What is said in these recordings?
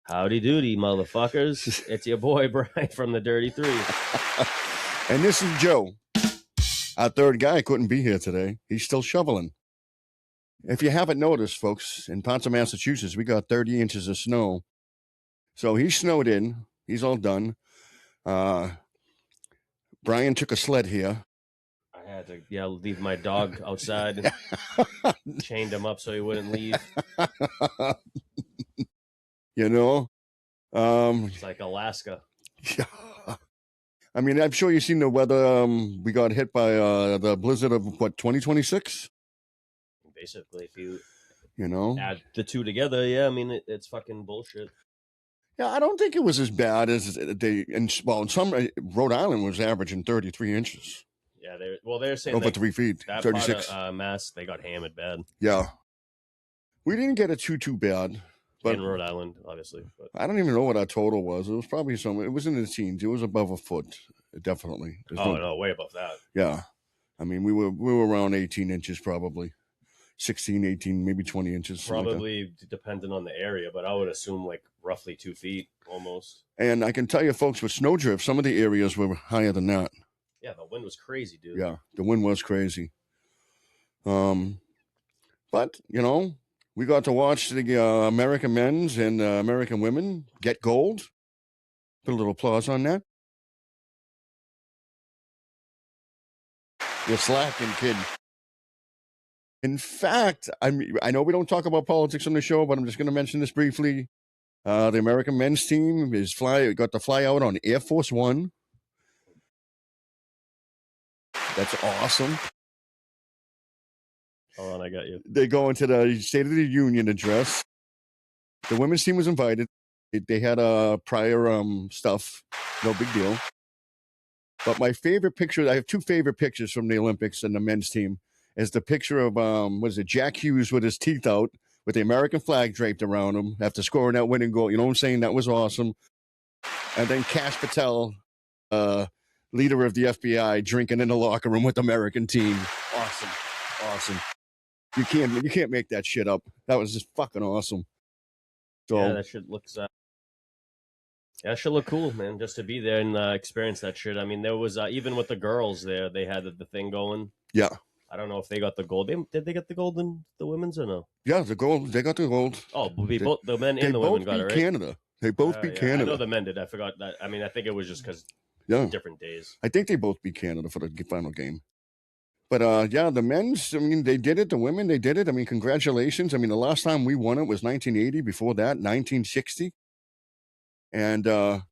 Howdy doody, motherfuckers. It's your boy, Brian, from the Dirty Three. And this is Joe. Our third guy couldn't be here today. He's still shoveling. If you haven't noticed, folks, in parts of Massachusetts, we got 30 inches of snow. So he's snowed in. He's all done. Brian took a sled here. I had to, leave my dog outside. Chained him up so he wouldn't leave. You know? It's like Alaska. Yeah. I mean, I'm sure you've seen the weather. We got hit by the blizzard of, 2026? Basically, if you add the two together, yeah, I mean, it's fucking bullshit. Yeah, I don't think it was as bad as in some Rhode Island was averaging 33 inches. Yeah, they're saying over 3 feet, that 36. Part of, Mass, they got hammered bad. Yeah, we didn't get it too bad. But in Rhode Island, obviously. But I don't even know what our total was. It was probably somewhere. It was in the teens. It was above a foot, definitely. No, way above that. Yeah, I mean, we were around 18 inches, probably 16, 18, maybe 20 inches. Probably depending on the area, but I would assume like roughly 2 feet almost. And I can tell you, folks, with snowdrift, some of the areas were higher than that. Yeah, the wind was crazy, dude. Yeah, the wind was crazy. But we got to watch the American men's and American women get gold. Put a little applause on that. You're slacking, kid. In fact, I know we don't talk about politics on the show, but I'm just going to mention this briefly. The American men's team got to fly out on Air Force One. That's awesome. Hold on, I got you. They go into the State of the Union address. The women's team was invited. They had prior stuff. No big deal. But my favorite picture, I have two favorite pictures from the Olympics and the men's team, is the picture of, Jack Hughes with his teeth out with the American flag draped around him after scoring that winning goal. You know what I'm saying? That was awesome. And then Kash Patel, leader of the FBI, drinking in the locker room with the American team. Awesome. You can't make that shit up. That was just fucking awesome. So, yeah, that shit looks. That should look cool, man. Just to be there and experience that shit. I mean, there was even with the girls there, they had the thing going. Yeah. I don't know if they got the gold. Did they get the gold in the women's or no? Yeah, the gold. They got the gold. Oh, both the men and the women got it, right? Canada. They both beat Canada. I know the men did. I forgot that. I mean, I think it was just because different days. I think they both beat Canada for the final game. But, the men's, I mean, they did it. The women, they did it. I mean, congratulations. I mean, the last time we won it was 1980. Before that, 1960. And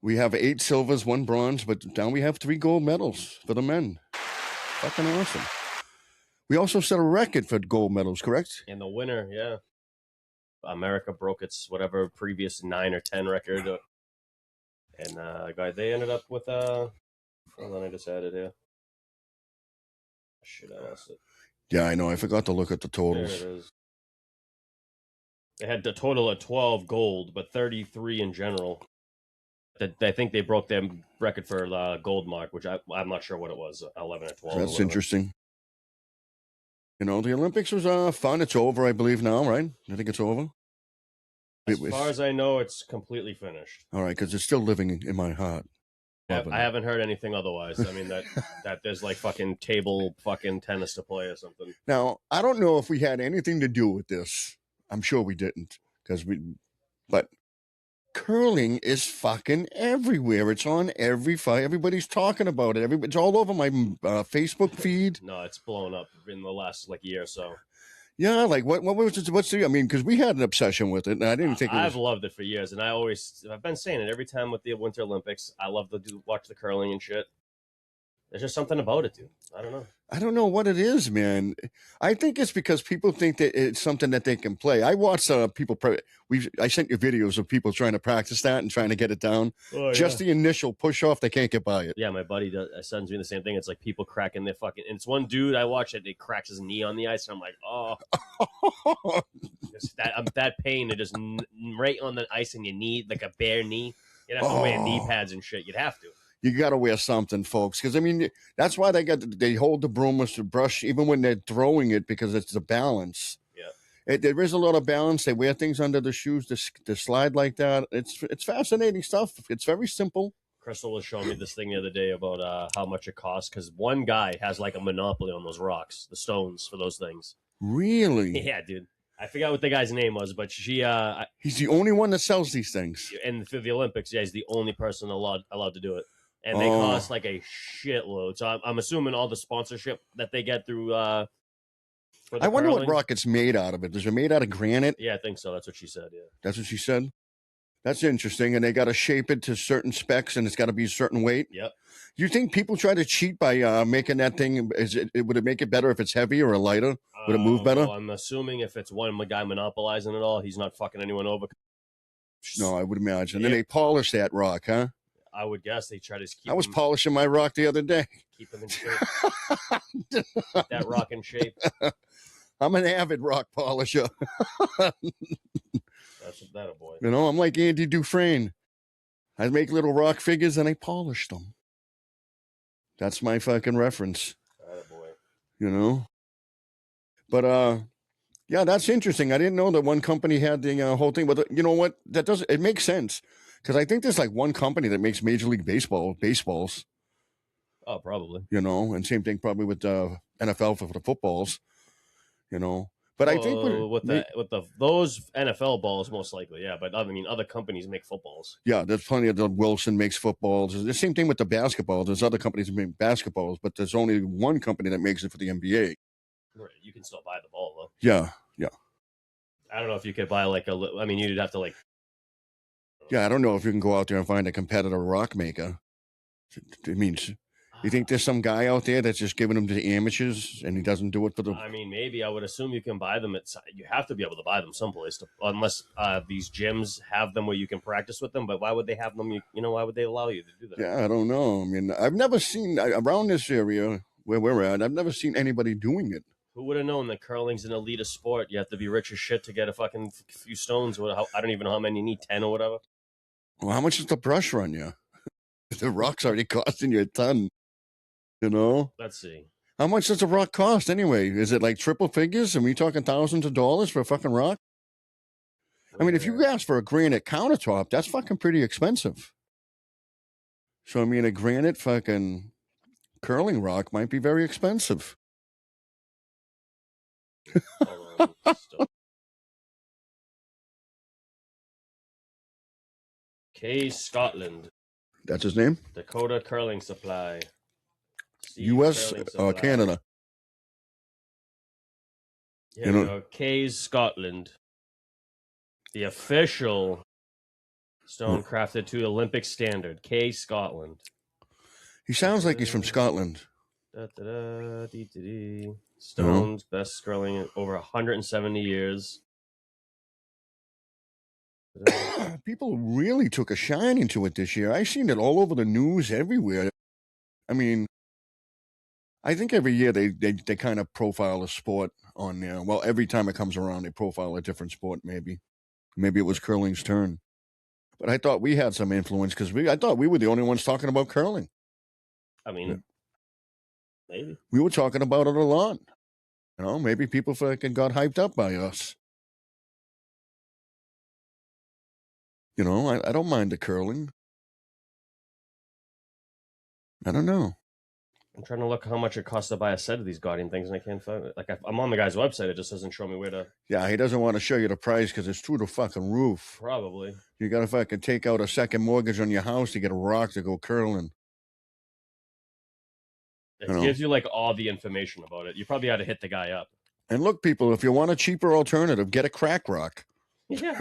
we have 8 silvers, 1 bronze, but now we have 3 gold medals for the men. Fucking awesome. We also set a record for gold medals, correct? And the winner, yeah. America broke its whatever previous 9 or 10 record. And they ended up with hold on, I just had it here. Shit, I lost it. Yeah, I know. I forgot to look at the totals. There it is. They had a total of 12 gold, but 33 in general. I think they broke their record for the gold mark, which I'm not sure what it was, 11 or 12. That's interesting. The Olympics was fun. It's over, I believe, now, right? I think it's over. As far as I know, it's completely finished. All right, because it's still living in my heart. I haven't heard anything otherwise. I mean, that there's like fucking table fucking tennis to play or something. Now, I don't know if we had anything to do with this. I'm sure we didn't, but curling is fucking everywhere. It's on every fight. Everybody's talking about it. It's all over my Facebook feed. No, it's blown up in the last year or so. Yeah, like what was it? I mean, because we had an obsession with it, and I didn't think I've loved it for years, and I've been saying it every time with the Winter Olympics. I love to watch the curling and shit. There's just something about it, dude. I don't know. I don't know what it is, man. I think it's because people think that it's something that they can play. I watched people. I sent you videos of people trying to practice that and trying to get it down. Oh, just the initial push off, they can't get by it. Yeah, my buddy sends me the same thing. It's like people cracking their fucking. And it's one dude I watch it. He cracks his knee on the ice, and I'm like, oh, that pain. It just right on the ice in your knee, like a bare knee. You'd have to wear knee pads and shit. You'd have to. You got to wear something, folks, because I mean that's why they hold the broom with the brush even when they're throwing it, because it's the balance. Yeah, There is a lot of balance. They wear things under the shoes to slide like that. It's fascinating stuff. It's very simple. Crystal was showing me this thing the other day about how much it costs because one guy has like a monopoly on those rocks, the stones for those things. Really? Yeah, dude. I forgot what the guy's name was, but he's the only one that sells these things. And for the Olympics, yeah, he's the only person allowed to do it. And they cost like a shitload. So I'm assuming all the sponsorship that they get through. I wonder what rock it's made out of. Is it made out of granite? Yeah, I think so. That's what she said. Yeah, that's what she said. That's interesting. And they got to shape it to certain specs, and it's got to be a certain weight. Yep. You think people try to cheat by making that thing? Would it make it better if it's heavier or lighter? Would it move better? Well, I'm assuming if it's one guy monopolizing it all, he's not fucking anyone over. No, I would imagine. Yeah. Then they polish that rock, huh? I would guess they try to keep. I was polishing my rock the other day. Keep them in shape. That rock in shape. I'm an avid rock polisher. That's that a boy. You know, I'm like Andy Dufresne. I make little rock figures and I polish them. That's my fucking reference. That a boy. You know? But, yeah, that's interesting. I didn't know that one company had the whole thing. But you know what? It makes sense. Because I think there's like one company that makes Major League baseballs. Oh, probably. You know, and same thing probably with NFL for the footballs. You know, but I think those NFL balls most likely, yeah. But I mean, other companies make footballs. Yeah, there's plenty of the Wilson makes footballs. It's the same thing with the basketball. There's other companies that make basketballs, but there's only one company that makes it for the NBA. Right, you can still buy the ball though. Yeah. I don't know if you could buy I mean, you'd have to Yeah, I don't know if you can go out there and find a competitor rock maker. It means. You think there's some guy out there that's just giving them to the amateurs and he doesn't do it for the... I mean, maybe. I would assume you can buy them. You have to be able to buy them someplace, unless these gyms have them where you can practice with them. But why would they have them? Why would they allow you to do that? Yeah, I don't know. I mean, I've never seen... Around this area where we're at, I've never seen anybody doing it. Who would have known that curling's an elite sport? You have to be rich as shit to get a fucking few stones. I don't even know how many you need, 10 or whatever. Well, how much does the brush run you? The rock's already costing you a ton. You know? Let's see. How much does a rock cost anyway? Is it like triple figures? Are we talking thousands of dollars for a fucking rock? I mean, if you ask for a granite countertop, that's fucking pretty expensive. So, I mean, a granite fucking curling rock might be very expensive. K. Scotland. That's his name? Dakota Curling Supply. U.S. Canada. Yeah, K's Scotland. The official stone crafted to Olympic standard. K Scotland. He sounds like he's from Scotland. Stones, best curling in over 170 years. People really took a shining to it this year. I've seen it all over the news everywhere. I mean, I think every year they kind of profile a sport on there. Well, every time it comes around, they profile a different sport, maybe. Maybe it was curling's turn. But I thought we had some influence because I thought we were the only ones talking about curling. I mean, maybe. We were talking about it a lot. You know, maybe people fucking got hyped up by us. You know, I don't mind the curling. I don't know. I'm trying to look how much it costs to buy a set of these goddamn things, and I can't find it. Like, I'm on the guy's website. It just doesn't show me where to... Yeah, he doesn't want to show you the price because it's through the fucking roof. Probably. You got to fucking take out a second mortgage on your house to get a rock to go curling. It gives you, like, all the information about it. You probably had to hit the guy up. And look, people, if you want a cheaper alternative, get a crack rock. Yeah.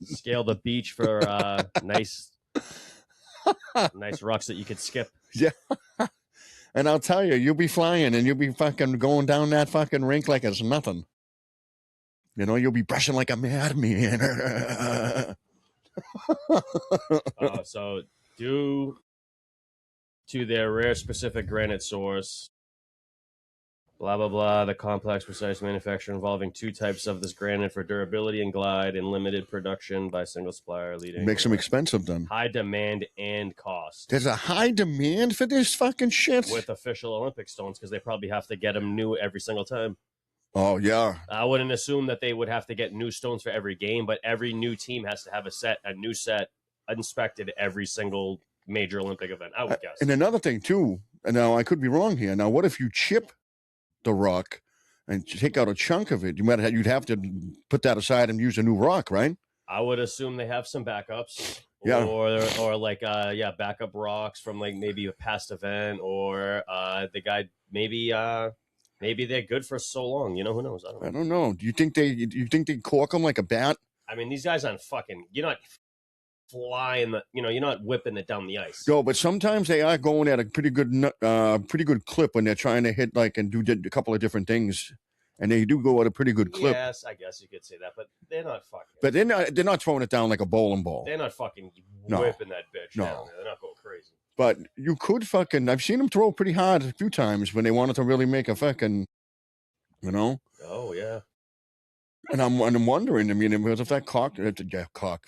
Scale the beach for nice rocks that you could skip. Yeah. And I'll tell you, you'll be flying and you'll be fucking going down that fucking rink like it's nothing. You know, you'll be brushing like a madman. So due to their rare specific granite source, blah, blah, blah, the complex, precise manufacture involving two types of this granite for durability and glide and limited production by single supplier leading. Makes them expensive then. High demand and cost. There's a high demand for this fucking shit? With official Olympic stones because they probably have to get them new every single time. Oh yeah. I wouldn't assume that they would have to get new stones for every game, but every new team has to have a new set inspected every single major Olympic event, I would guess. And another thing too, and now I could be wrong here. Now, what if you chip the rock and take out a chunk of it? You'd have to put that aside and use a new rock, right? I would assume they have some backups. Yeah. Or like backup rocks from like maybe a past event, or the guy maybe they're good for so long. You know, who knows? I don't know. Do you think they cork them like a bat? I mean, these guys aren't fucking. You're not flying you're not whipping it down the ice. No, but sometimes they are going at a pretty good clip when they're trying to hit and do a couple of different things, and they do go at a pretty good clip. Yes, I guess you could say that, but they're not fucking. But they're not throwing it down like a bowling ball. They're not fucking whipping that bitch down. They're not going crazy. But you could I've seen them throw pretty hard a few times when they wanted to really make a fucking, Oh yeah. And I'm wondering. I mean, was if that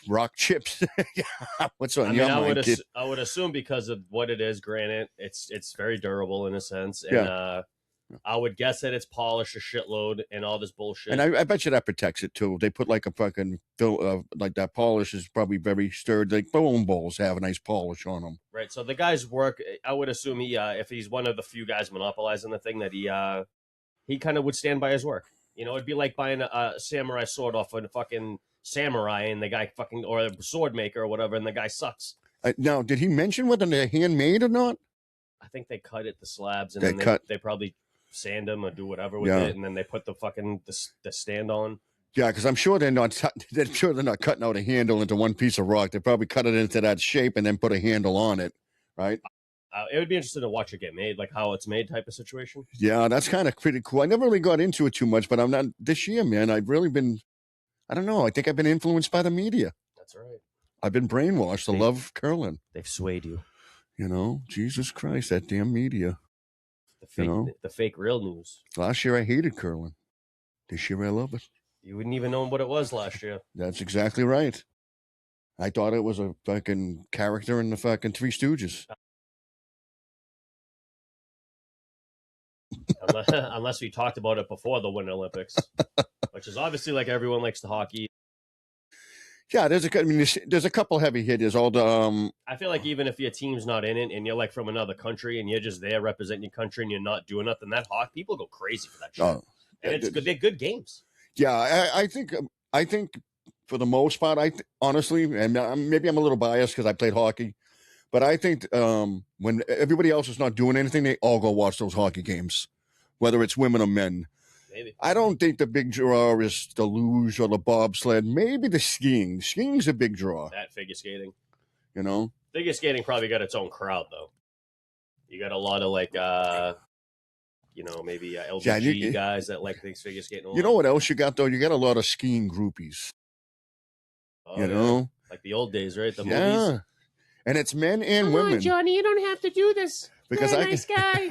rock chips? What's on your mind, kid? I would assume because of what it is, granite. It's very durable in a sense, and I would guess that it's polished a shitload and all this bullshit. And I bet you that protects it too. They put like a fucking like that polish is probably very sturdy. Like bowling balls have a nice polish on them. Right. So the guy's work, I would assume if he's one of the few guys monopolizing the thing, that he kind of would stand by his work. It'd be like buying a samurai sword off of a fucking samurai, and the guy fucking, or a sword maker or whatever, and the guy sucks. Now, did he mention whether they're handmade or not? I think they cut it, the slabs, and they probably sand them or do whatever with it, and then they put the fucking the stand on. Yeah, because I'm sure they're not cutting out a handle into one piece of rock. They probably cut it into that shape and then put a handle on it, right? It would be interesting to watch it get made, like how it's made type of situation. Yeah, that's kind of pretty cool. I never really got into it too much, but I'm not this year, man. I've really been, I don't know. I think I've been influenced by the media. That's right. I've been brainwashed to love curling. They've swayed you. Jesus Christ, that damn media. The fake real news. Last year I hated curling. This year I love it. You wouldn't even know what it was last year. That's exactly right. I thought it was a fucking character in the fucking Three Stooges. Unless we talked about it before the Winter Olympics, which is obviously like everyone likes the hockey. Yeah, there's a couple heavy hitters. I feel like even if your team's not in it and you're like from another country and you're just there representing your country and you're not doing nothing, that hockey people go crazy for that shit. And it's good. They're good games. Yeah, I think for the most part, honestly, and maybe I'm a little biased because I played hockey, but I think when everybody else is not doing anything, they all go watch those hockey games, whether it's women or men. Maybe. I don't think the big draw is the luge or the bobsled. Maybe the skiing. Skiing's a big draw. That figure skating. Figure skating probably got its own crowd though. You got a lot of like maybe LBG guys that like things figure skating. You know what else you got though? You got a lot of skiing groupies. Like the old days, right? The movies. And it's men and women. On, Johnny, you don't have to do this. Because you're a nice guy.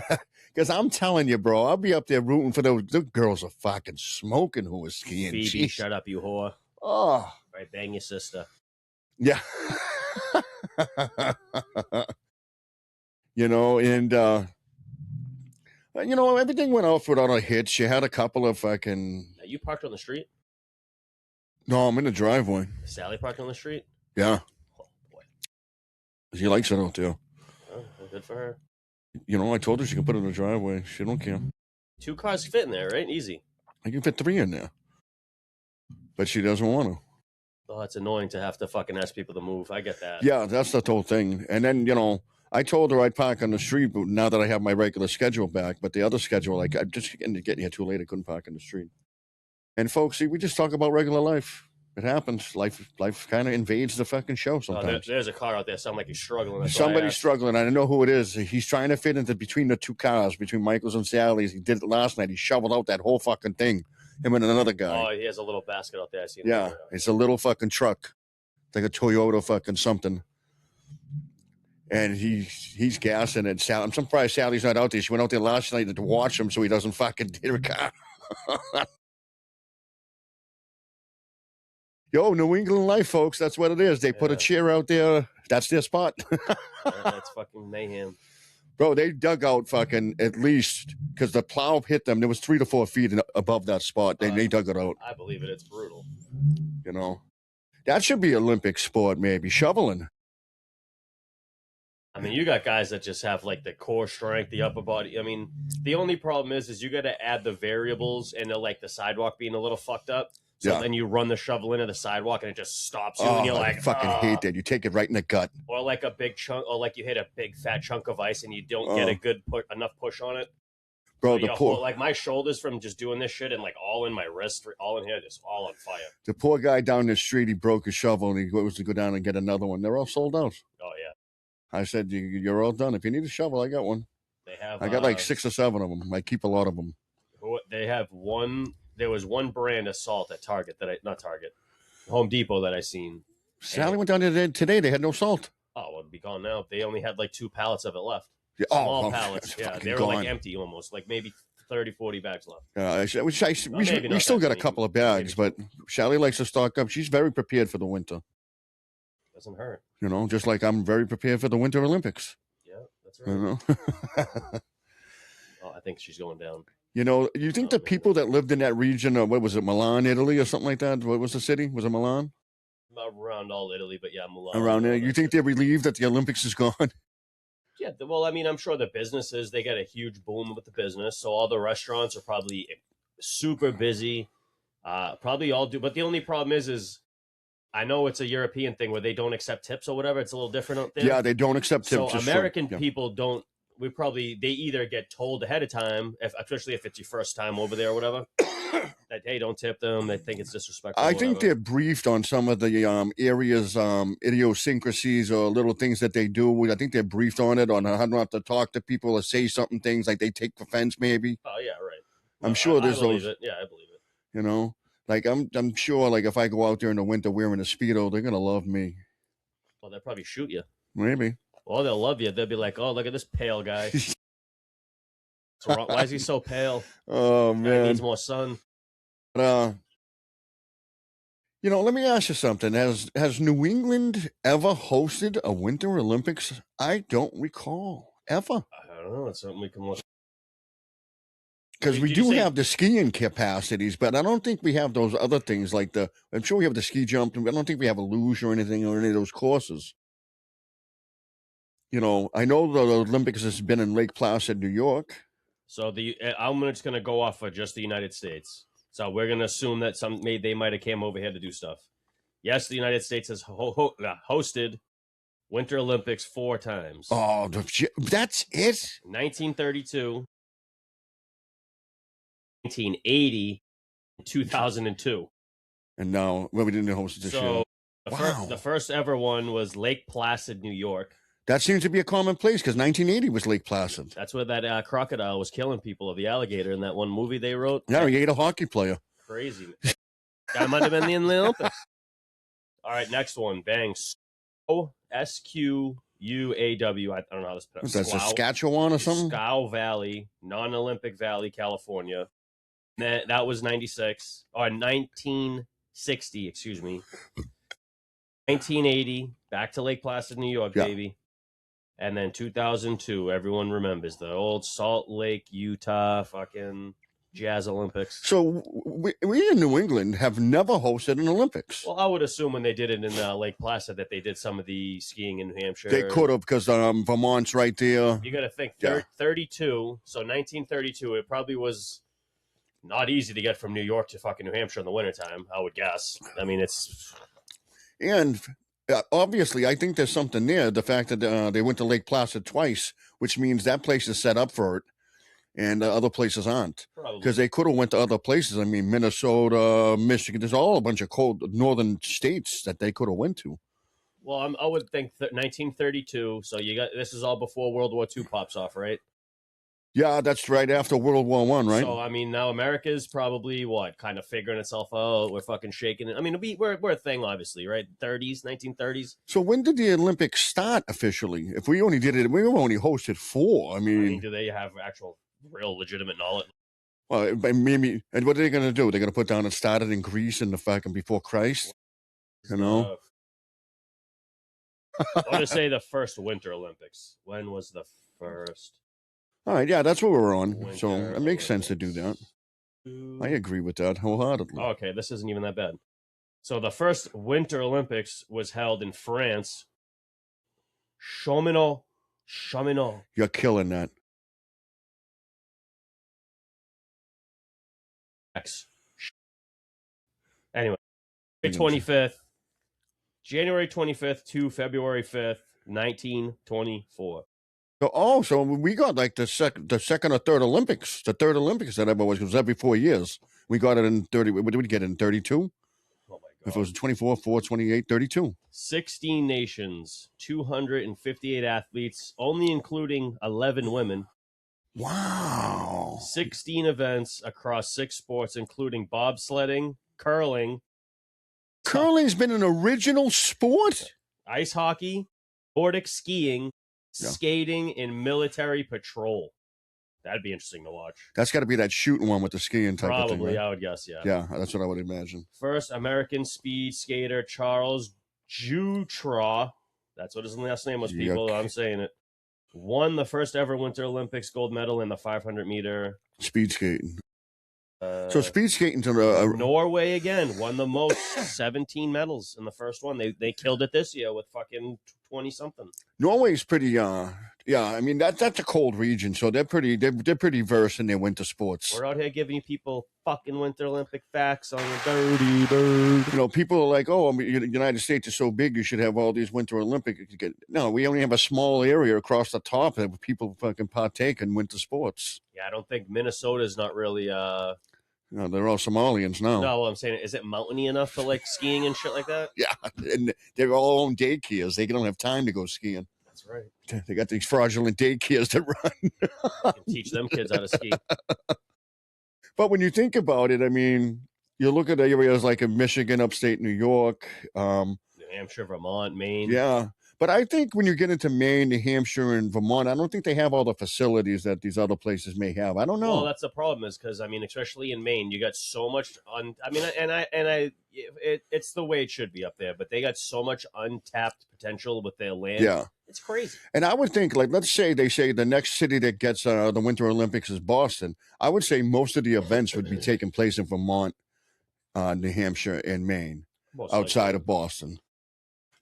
Because I'm telling you, bro, I'll be up there rooting for those girls are fucking smoking who are skiing. Phoebe, Jeez. Shut up, you whore. Oh. Right, bang your sister. Yeah. Everything went off without a hitch. You had a couple of fucking... Now, you parked on the street? No, I'm in the driveway. Sally parked on the street? Yeah. Oh, boy. She likes it out there. Oh, good for her. I told her she can put it in the driveway. She don't care. 2 cars fit in there, right? Easy. I can fit 3 in there. But she doesn't want to. Oh, it's annoying to have to fucking ask people to move. I get that. Yeah, that's the whole thing. And then, I told her I'd park on the street, but now that I have my regular schedule back, but the other schedule, like, I'm just getting here too late. I couldn't park on the street. And folks, see, we just talk about regular life. It happens. Life kind of invades the fucking show sometimes. There's a car out there. Sound like he's struggling. Somebody's struggling. I don't know who it is. He's trying to fit into between the 2 cars, between Michael's and Sally's. He did it last night. He shoveled out that whole fucking thing. Him and another guy. Oh, he has a little basket out there. I see him. Yeah, it's a little fucking truck. It's like a Toyota fucking something. And he's gassing it. I'm surprised Sally's not out there. She went out there last night to watch him so he doesn't fucking hit her car. Yo, New England life, folks. That's what it is. They put a chair out there. That's their spot. That's fucking mayhem. Bro, they dug out fucking at least because the plow hit them. There was 3 to 4 feet above that spot. They dug it out. I believe it. It's brutal. You know, that should be Olympic sport, maybe shoveling. I mean, you got guys that just have like the core strength, the upper body. I mean, the only problem is you got to add the variables and like the sidewalk being a little fucked up. So then you run the shovel into the sidewalk and it just stops you, and you're like, I fucking hate that. You take it right in the gut. Or like a big chunk, or like you hit a big fat chunk of ice and you don't get a good enough push on it. Bro, So like my shoulders from just doing this shit and like all in my wrist, all in here, just all on fire. The poor guy down the street, he broke his shovel and he goes to go down and get another one. They're all sold out. Oh yeah. I said, you're all done. If you need a shovel, I got one. They have. I got like 6 or 7 of them. I keep a lot of them. They have one. There was one brand of salt at Target Home Depot that I seen. Sally went down there today. They had no salt. Oh, well, it'd be gone now. They only had like 2 pallets of it left. Yeah, Small pallets. Yeah, they were gone. like empty almost, like maybe 30, 40 bags left. We still got a couple of bags, but Sally likes to stock up. She's very prepared for the winter. Doesn't hurt. You know, just like I'm very prepared for the Winter Olympics. Yeah, that's right. You know? I think she's going down. You know, you think the people that lived in that region, what was it, Milan, Italy, or something like that? What was the city? Was it Milan? Around all Italy, but yeah, Milan. Around there. You think they're relieved that the Olympics is gone? Yeah, well, I mean, I'm sure the businesses, they got a huge boom with the business, so all the restaurants are probably super busy. Probably all do, but the only problem is I know it's a European thing where they don't accept tips or whatever. It's a little different out there. Yeah, they don't accept tips. So American people don't. They either get told ahead of time, especially if it's your first time over there or whatever, that hey, don't tip them. They think it's disrespectful. I think they're briefed on some of the areas, idiosyncrasies or little things that they do. I think they're briefed on it, on how not to talk to people or say something, things like they take offense maybe. Oh yeah, right. I'm sure there's those. Yeah, I believe it. You know, like I'm sure, like if I go out there in the winter wearing a Speedo, they're gonna love me. Well, they'll probably shoot you. Maybe. Well, they'll love you. They'll be like, "Oh, look at this pale guy. Why is he so pale? Oh man, he needs more sun." You know, let me ask you something. Has New England ever hosted a Winter Olympics? I don't recall ever. I don't know. It's something we can look. Because we do have the skiing capacities, but I don't think we have those other things like I'm sure we have the ski jump. I don't think we have a luge or anything or any of those courses. You know, I know the Olympics has been in Lake Placid, New York. So I'm just going to go off of just the United States. So we're going to assume that they might have came over here to do stuff. Yes, the United States has hosted Winter Olympics 4 times. Oh, that's it? 1932, 1980, 2002. And now, we didn't host it this year. So the first ever one was Lake Placid, New York. That seems to be a common place because 1980 was Lake Placid. That's where that crocodile was killing people, of the alligator, in that one movie they wrote. Yeah, he ate a hockey player. Crazy. That might have been in the Olympics. All right, next one. Bang. SQUAW. I don't know how this pronounced. That's Saskatchewan or something? Scow Valley, non-Olympic Valley, California. That was 96. Or 1960, excuse me. 1980, back to Lake Placid, New York, baby. And then 2002, everyone remembers the old Salt Lake, Utah fucking Jazz Olympics. So we in New England have never hosted an Olympics. Well, I would assume when they did it in Lake Placid that they did some of the skiing in New Hampshire. They could have, because Vermont's right there. You got to think 32. So 1932, it probably was not easy to get from New York to fucking New Hampshire in the wintertime, I would guess. I mean, it's... And obviously, I think there's something there. The fact that they went to Lake Placid twice, which means that place is set up for it, and other places aren't. Because they could have went to other places. I mean, Minnesota, Michigan. There's all a bunch of cold northern states that they could have went to. Well, I would think 1932. So this is all before World War II pops off, right? Yeah, that's right after World War I, right? So, I mean, now America's probably, kind of figuring itself out. We're fucking shaking it. I mean, we're a thing, obviously, right? 1930s. So when did the Olympics start officially? If we only did it, we only hosted 4. I mean, do they have actual, real, legitimate knowledge? Well, maybe. And what are they going to do? They're going to put down it started in Greece and the fucking before Christ? You know? I want to say the first Winter Olympics. When was the 21st. All right, yeah, that's what we're on. Winter So it makes sense to do that. I agree with that wholeheartedly. Oh, okay, this isn't even that bad. So the first Winter Olympics was held in France. Chamonix. You're killing that. Anyway, January 25th to February 5th, 1924. So we got like the second or third Olympics. The third Olympics that ever was every 4 years. We got it in 30. What did we get in 32? Oh my God. If it was 24, 4, 28, 32. 16 nations, 258 athletes, only including 11 women. Wow. 16 events across 6 sports, including bobsledding, curling. Curling's been an original sport? Ice hockey, Nordic skiing, skating, and military patrol. That'd be interesting to watch. That's got to be that shooting one with the skiing type of thing. Probably, right? I would guess, yeah. Yeah, that's what I would imagine. First American speed skater Charles Jutra, that's what his last name was, people. I'm saying it. Won the first ever Winter Olympics gold medal in the 500 meter. Speed skating. So speed skating to Norway again won the most, 17 medals in the first one. They killed it this year with fucking 20 something. Norway's pretty yeah, I mean that's a cold region, so they're pretty versed in their winter sports. We're out here giving people fucking Winter Olympic facts on the dirty bird. You know, people are like, "Oh, I mean, the United States is so big, you should have all these Winter Olympics." No, we only have a small area across the top that people fucking partake in winter sports. Yeah, I don't think Minnesota's not really. No, they're all Somalians now. No, what I'm saying, is it mountainy enough for like skiing and shit like that? Yeah, and they're all own daycares. They don't have time to go skiing. That's right. They got these fraudulent daycares to run. You can teach them kids how to ski. But when you think about it, I mean, you look at areas like in Michigan, upstate New York, New Hampshire, Vermont, Maine. Yeah. But I think when you get into Maine, New Hampshire, and Vermont, I don't think they have all the facilities that these other places may have. I don't know. Well, that's the problem, is because I mean, especially in Maine, you got so much. It's the way it should be up there, but they got so much untapped potential with their land. Yeah, it's crazy. And I would think, like, let's say they say the next city that gets the Winter Olympics is Boston. I would say most of the events would be taking place in Vermont, New Hampshire, and Maine, outside of Boston.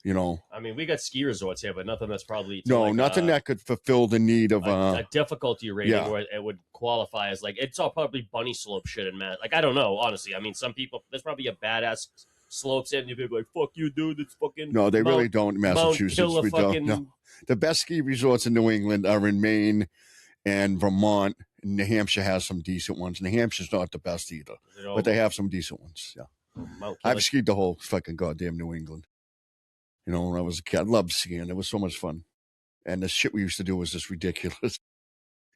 You know, I mean, we got ski resorts here, but nothing that's probably nothing that could fulfill the need of a difficulty rating where it would qualify as like, it's all probably bunny slope shit and Matt. Like, I don't know, honestly. I mean, some people, there's probably a badass slopes and you'd be like, "Fuck you, dude! It's fucking." No, they really don't. Massachusetts, we don't. No. The best ski resorts in New England are in Maine and Vermont. And New Hampshire has some decent ones. New Hampshire's not the best either, but they have some decent ones. Yeah, I've skied the whole fucking goddamn New England. You know, when I was a kid, I loved skiing. It was so much fun. And the shit we used to do was just ridiculous.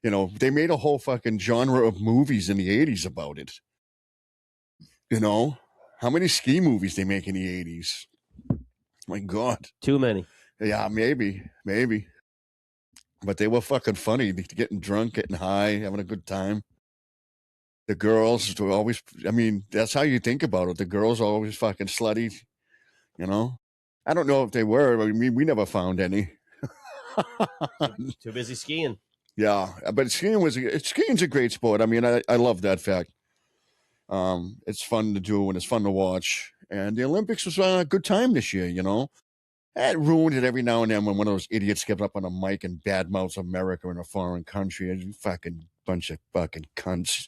You know, they made a whole fucking genre of movies in the 80s about it. You know, how many ski movies they make in the 80s? My God. Too many. Yeah, maybe. But they were fucking funny. Getting drunk, getting high, having a good time. The girls were always, I mean, that's how you think about it. The girls are always fucking slutty, you know? I don't know if they were. I mean, we never found any. Too busy skiing. Yeah, but skiing's a great sport. I mean, I love that fact. It's fun to do and it's fun to watch. And the Olympics was a good time this year, you know. It ruined it every now and then when one of those idiots gets up on a mic and badmouths America in a foreign country. And fucking bunch of fucking cunts.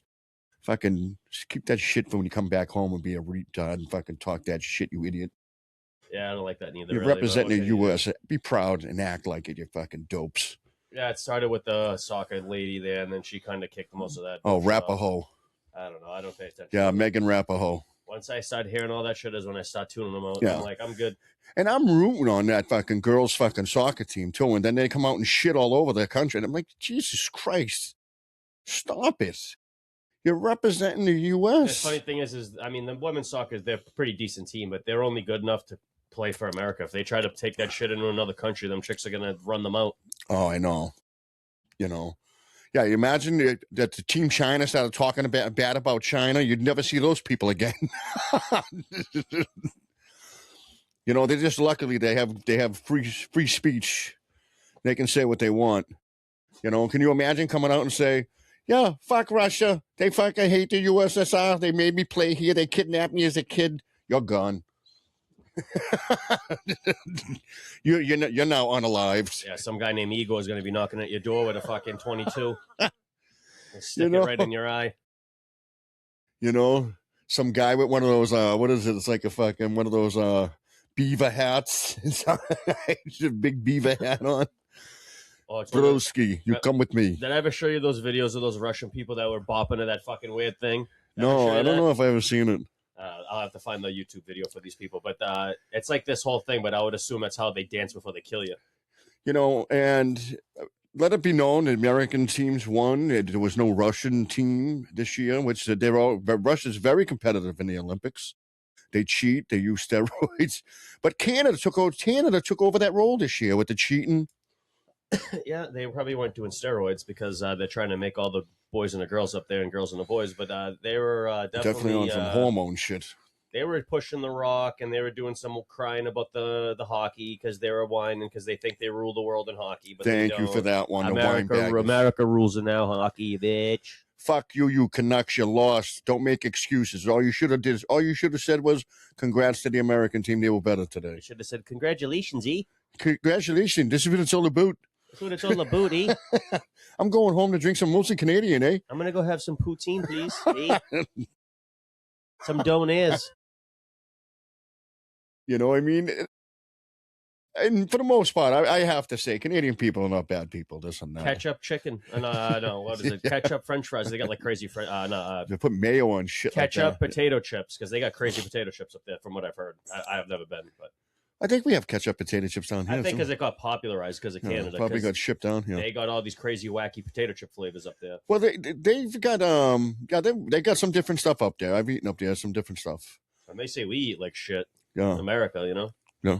Fucking just keep that shit for when you come back home and be a retard and fucking talk that shit, you idiot. Yeah, I don't like that neither. You're representing the U.S. Be proud and act like it, you fucking dopes. Yeah, it started with the soccer lady there, and then she kind of kicked most of that. Oh, Rapahoe. I don't know. I don't pay attention. Yeah, Megan Rapahoe. Once I start hearing all that shit is when I start tuning them out. Yeah. I'm like, I'm good. And I'm rooting on that fucking girls' fucking soccer team, too. And then they come out and shit all over their country. And I'm like, Jesus Christ. Stop it. You're representing the U.S. The funny thing is, I mean, the women's soccer, they're a pretty decent team, but they're only good enough to play for America. If they try to take that shit into another country, them chicks are going to run them out. Oh, I know. You know. Yeah, you imagine that the Team China started talking bad about China. You'd never see those people again. You know, they just luckily they have free speech. They can say what they want. You know, can you imagine coming out and say, yeah, fuck Russia. They fucking hate the USSR. They made me play here. They kidnapped me as a kid. You're gone. you're now unalived. Yeah, some guy named Igor is going to be knocking at your door with a fucking 22. Stick You know? it right in your eye. You know, some guy with one of those, what is it? It's like a fucking one of those beaver hats. It's a big beaver hat on. Oh, Broski, you come with me. Did I ever show you those videos of those Russian people that were bopping to that fucking weird thing? No, I don't know if I ever seen it. I'll have to find the YouTube video for these people. But it's like this whole thing, but I would assume that's how they dance before they kill you. You know, and let it be known the American teams won. There was no Russian team this year, which Russia's very competitive in the Olympics. They cheat, they use steroids. But Canada took over that role this year with the cheating. Yeah, they probably weren't doing steroids because they're trying to make all the boys and the girls up there and girls and the boys, but they were definitely on some hormone shit. They were pushing the rock and they were doing some crying about the hockey because they were whining because they think they rule the world in hockey. But thank you for that one. America rules in now hockey, bitch. Fuck you Canucks, you lost. Don't make excuses. All you should have said was congrats to the American team. They were better today. You should have said congratulations, E. Congratulations. This is what it's all about. That's what it's all about, eh? I'm going home to drink some mostly Canadian, eh? I'm gonna go have some poutine, please. Eh? Some donaires. You know, I mean, and for the most part, I have to say, Canadian people are not bad people. This and that. Ketchup chicken. No, what is it? Ketchup French fries. They got like crazy they put mayo on shit. Ketchup like potato chips because they got crazy potato chips up there. From what I've heard, I have never been, but I think we have ketchup potato chips down here. I think because it got popularized because of Canada. Probably got shipped down here. They got all these crazy, wacky potato chip flavors up there. Well, they've got they got some different stuff up there. I've eaten up there some different stuff. And they say we eat like shit. Yeah, in America, you know. Yeah.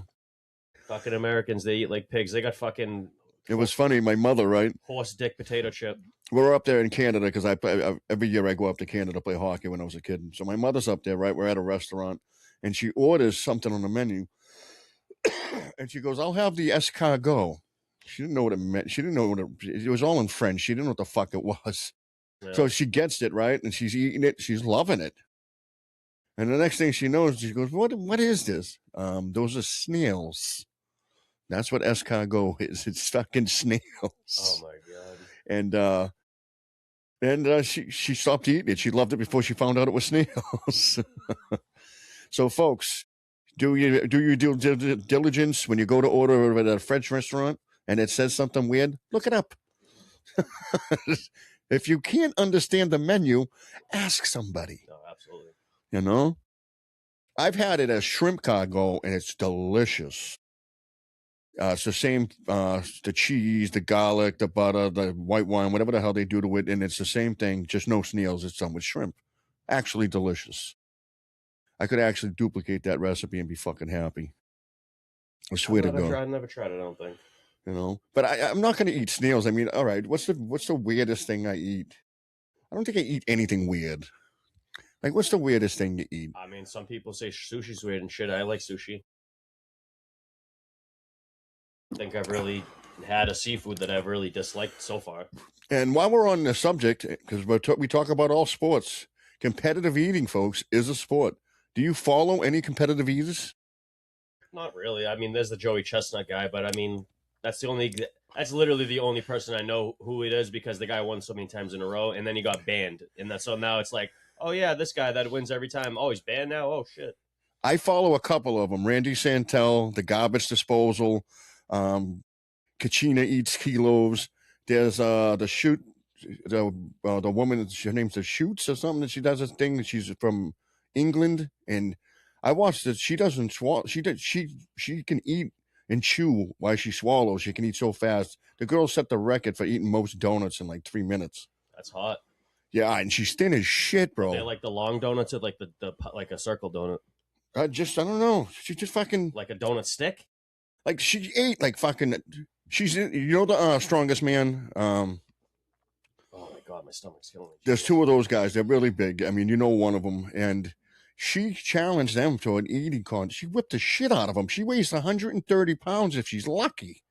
Fucking Americans, they eat like pigs. They got fucking. It was funny. My mother, right? Horse dick potato chip. We're up there in Canada because every year I go up to Canada to play hockey when I was a kid. So my mother's up there, right? We're at a restaurant, and she orders something on the menu. And she goes, I'll have the escargot. She didn't know what it meant. She didn't know what it was all in French. She didn't know what the fuck it was. Yeah. So she gets it, right? And she's eating it. She's loving it. And the next thing she knows, she goes, what is this? Those are snails. That's what escargot is. It's fucking snails. Oh, my God. And she stopped eating it. She loved it before she found out it was snails. So, folks, do your due diligence when you go to order at a French restaurant and it says something weird. Look it up. If you can't understand the menu, ask somebody. No, absolutely. You know, I've had it as shrimp cargo and it's delicious. It's the same, the cheese, the garlic, the butter, the white wine, whatever the hell they do to it, and it's the same thing, just no snails. It's done with shrimp. Actually delicious. I could actually duplicate that recipe and be fucking happy. I swear to God. I've never tried it, I don't think. You know, but I'm not going to eat snails. I mean, all right, what's the weirdest thing I eat? I don't think I eat anything weird. Like, what's the weirdest thing you eat? I mean, some people say sushi's weird and shit. I like sushi. I think I've really had a seafood that I've really disliked so far. And while we're on the subject, because we talk about all sports, competitive eating, folks, is a sport. Do you follow any competitive eaters? Not really. I mean, there's the Joey Chestnut guy, but I mean, that's literally the only person I know who it is because the guy won so many times in a row, and then he got banned. And so now it's like, oh yeah, this guy that wins every time. Oh, he's banned now? Oh, shit. I follow a couple of them. Randy Santel, the Garbage Disposal, Kachina Eats Kilos. There's the woman, her name's the Shoots or something, that she does this thing that she's from England, and I watched it. She doesn't swallow. She can eat and chew while she swallows. She can eat so fast. The girl set the record for eating most donuts in like 3 minutes. That's hot. Yeah, and she's thin as shit, bro. They like the long donuts or like the like a circle donut. I don't know. She just fucking like a donut stick. Like she ate like fucking. She's the Strongest Man. Oh my God, my stomach's killing me. There's two of those guys. They're really big. I mean, you know one of them, and she challenged them to an eating contest. She whipped the shit out of them. She weighs 130 pounds if she's lucky.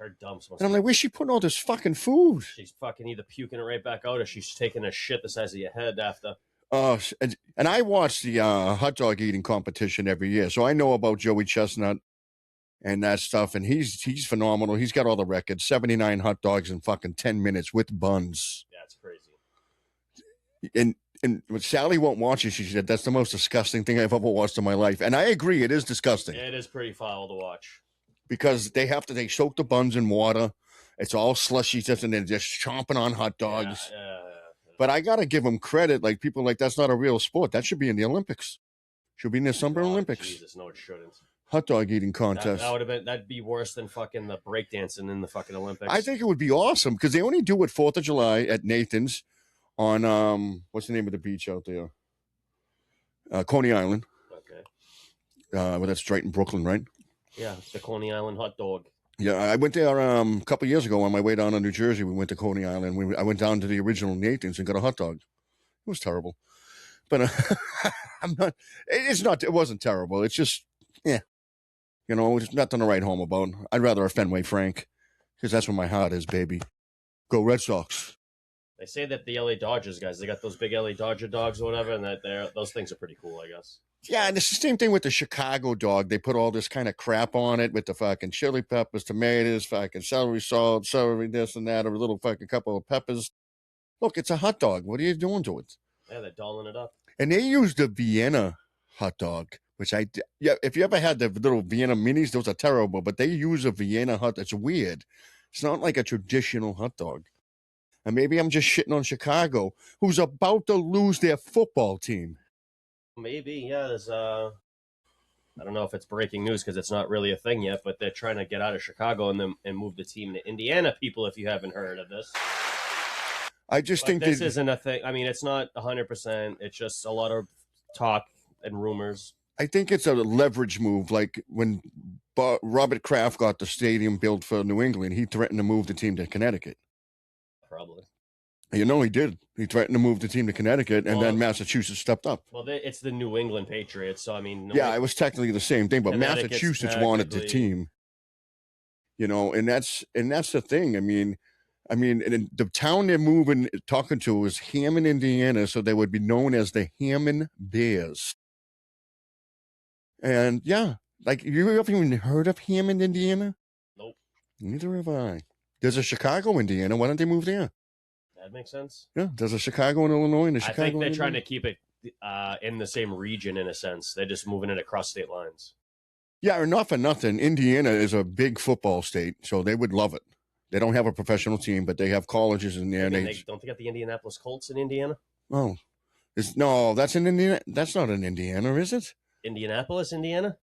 Her dumps must And I'm like, where's she putting all this fucking food? She's fucking either puking it right back out or she's taking a shit the size of your head after. And I watch the hot dog eating competition every year, so I know about Joey Chestnut and that stuff, and he's phenomenal. He's got all the records, 79 hot dogs in fucking 10 minutes with buns. Yeah, it's crazy. And Sally won't watch it. She said, that's the most disgusting thing I've ever watched in my life. And I agree, it is disgusting. It is pretty foul to watch. Because they soak the buns in water. It's all slushy, and they're just chomping on hot dogs. Yeah. But I got to give them credit. Like, people like, that's not a real sport. That should be in the Olympics. Should be in the Summer Olympics. Jesus, no, it shouldn't. Hot dog eating contest. That'd be worse than fucking the breakdancing in the fucking Olympics. I think it would be awesome because they only do it 4th of July at Nathan's on, what's the name of the beach out there? Coney Island. Okay. Well, that's right in Brooklyn, right? Yeah, the Coney Island hot dog. Yeah, I went there a couple of years ago on my way down to New Jersey. We went to Coney Island. I went down to the original Nathan's and got a hot dog. It was terrible. But it wasn't terrible. It's just, yeah. You know, it's nothing to write home about. I'd rather a Fenway Frank because that's where my heart is, baby. Go Red Sox. They say that the LA Dodgers guys, they got those big LA Dodger dogs or whatever, and that those things are pretty cool, I guess. Yeah, and it's the same thing with the Chicago dog. They put all this kind of crap on it with the fucking chili peppers, tomatoes, fucking celery salt, celery this and that, or a little fucking couple of peppers. Look, it's a hot dog. What are you doing to it? Yeah, they're dolling it up. And they use the Vienna hot dog, which if you ever had the little Vienna minis, those are terrible, but they use a Vienna hot. It's weird. It's not like a traditional hot dog. And maybe I'm just shitting on Chicago, who's about to lose their football team. Maybe, yeah. There's I don't know if it's breaking news because it's not really a thing yet, but they're trying to get out of Chicago and move the team to Indiana. People, if you haven't heard of this, I just think this isn't a thing. I mean, it's not 100%. It's just a lot of talk and rumors. I think it's a leverage move. Like when Robert Kraft got the stadium built for New England, he threatened to move the team to Connecticut. Probably. You know, he did. He threatened to move the team to Connecticut, and then Massachusetts stepped up. Well, it's the New England Patriots, so I mean... it was technically the same thing, but Massachusetts wanted the team. You know, and that's the thing. I mean, and the town they're talking to is Hammond, Indiana, so they would be known as the Hammond Bears. And yeah, like, you ever even heard of Hammond, Indiana? Nope. Neither have I. There's a Chicago, Indiana. Why don't they move there? That makes sense. Yeah, there's a Chicago in Illinois and a Chicago. I think they're trying to keep it in the same region in a sense. They're just moving it across state lines. Yeah, or not for nothing. Indiana is a big football state, so they would love it. They don't have a professional team, but they have colleges in there. Don't they got the Indianapolis Colts in Indiana? Oh, that's in Indiana. That's not in Indiana, is it? Indianapolis, Indiana?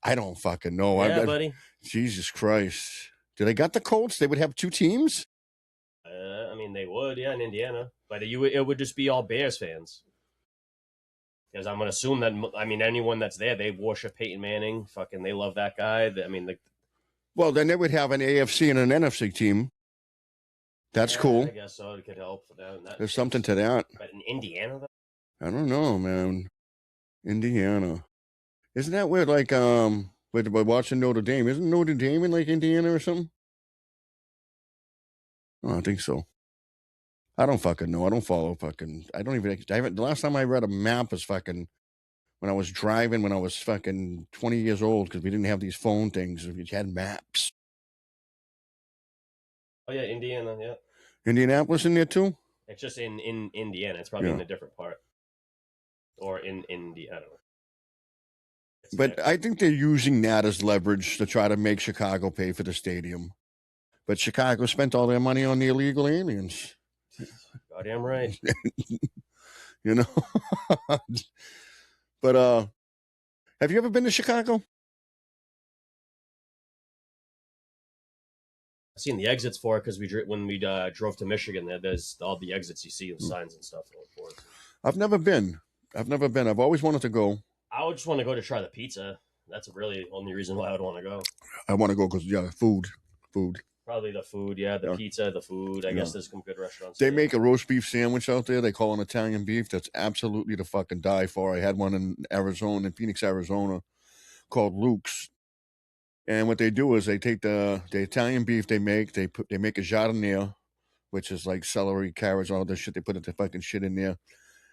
I don't fucking know. Yeah, buddy. Jesus Christ. Do they got the Colts? They would have two teams? I mean, they would, yeah, in Indiana. But it would just be all Bears fans. Because I'm going to assume that, I mean, anyone that's there, they worship Peyton Manning. Fucking, they love that guy. I mean, well, then they would have an AFC and an NFC team. That's cool. I guess so. It could help for that. There's something to that. But in Indiana, though? I don't know, man. Indiana. Isn't that weird? Like, by watching Notre Dame. Isn't Notre Dame in, like, Indiana or something? Oh, I think so. I don't fucking know. I don't follow fucking... the last time I read a map was fucking... when I was driving, when I was fucking 20 years old, because we didn't have these phone things. We had maps. Oh, yeah, Indiana, yeah. Indianapolis in there, too? It's just in Indiana. It's probably in a different part. Or in India, I don't know. But I think they're using that as leverage to try to make Chicago pay for the stadium. But Chicago spent all their money on the illegal aliens. Goddamn right. You know? But have you ever been to Chicago? I've seen the exits for it because when we drove to Michigan, there's all the exits you see, the signs and stuff. I've never been. I've always wanted to go. I would just want to go to try the pizza. That's really the only reason why I would want to go. I want to go because, food. Probably the food, the pizza, the food. I guess there's some good restaurants. They make a roast beef sandwich out there. They call it Italian beef. That's absolutely to fucking die for. I had one in Phoenix, Arizona, called Luke's. And what they do is they take the Italian beef they make, they make a giardiniera, which is like celery, carrots, all this shit. They put the fucking shit in there.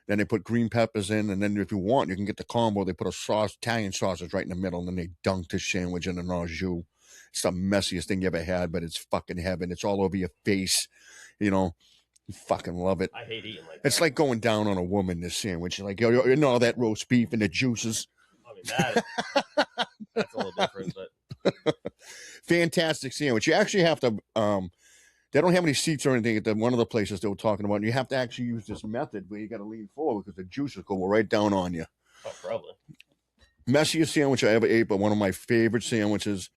Then they put green peppers in, and then if you want, you can get the combo. They put a sauce, Italian sausage right in the middle, and then they dunk the sandwich in an au jus. It's the messiest thing you ever had, but it's fucking heaven. It's all over your face. You fucking love it. I hate eating like that. It's like going down on a woman, this sandwich. Like, all that roast beef and the juices. I mean, that's a little different, but fantastic sandwich. You actually have to they don't have any seats or anything at one of the places they were talking about. And you have to actually use this method where you got to lean forward because the juices go right down on you. Oh, probably. Messiest sandwich I ever ate, but one of my favorite sandwiches.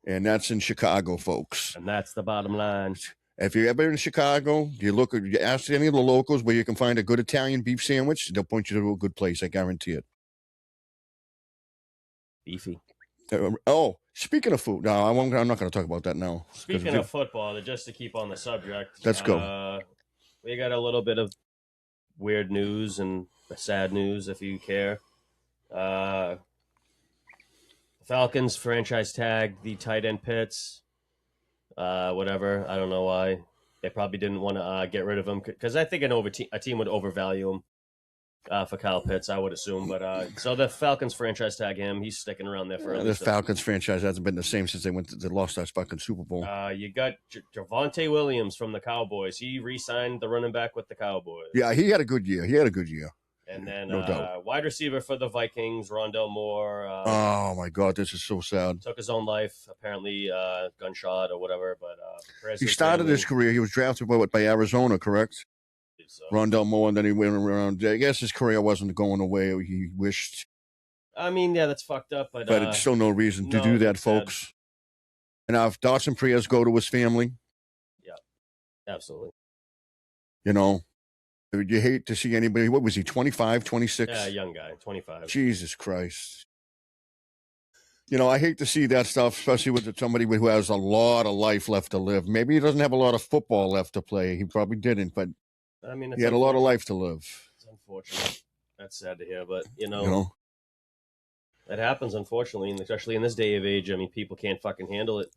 And that's in Chicago, folks. And that's the bottom line. If you're ever in Chicago, you ask any of the locals where you can find a good Italian beef sandwich. They'll point you to a good place. I guarantee it. Beefy. Speaking of food, no, I'm not going to talk about that now. Speaking of football, just to keep on the subject, let's go. We got a little bit of weird news and sad news, if you care. Falcons franchise tag the tight end Pitts. Whatever, I don't know why. They probably didn't want to get rid of him because I think a team would overvalue him. For Kyle Pitts, I would assume. But so the Falcons franchise tag him. He's sticking around there for the Falcons franchise hasn't been the same since they lost that fucking Super Bowl. You got Javonte Williams from the Cowboys. He re-signed the running back with the Cowboys. Yeah, he had a good year. And then no doubt. Wide receiver for the Vikings, Rondell Moore. Oh my God, this is so sad. Took his own life, apparently gunshot or whatever. But he started his career. He was drafted by Arizona, correct? So. Rondell Moore, and then he went around. I guess his career wasn't going away. He wished. I mean, yeah, that's fucked up, but it's still no reason to do that, folks. And if thoughts and prayers go to his family. Yeah, absolutely. You hate to see anybody. What was he? 25, 26? Yeah, young guy, 25. Jesus Christ. I hate to see that stuff, especially with somebody who has a lot of life left to live. Maybe he doesn't have a lot of football left to play. He probably didn't, but. I mean, he had a lot of life to live. It's unfortunate. That's sad to hear, but it happens, unfortunately, and especially in this day of age. I mean, people can't fucking handle it.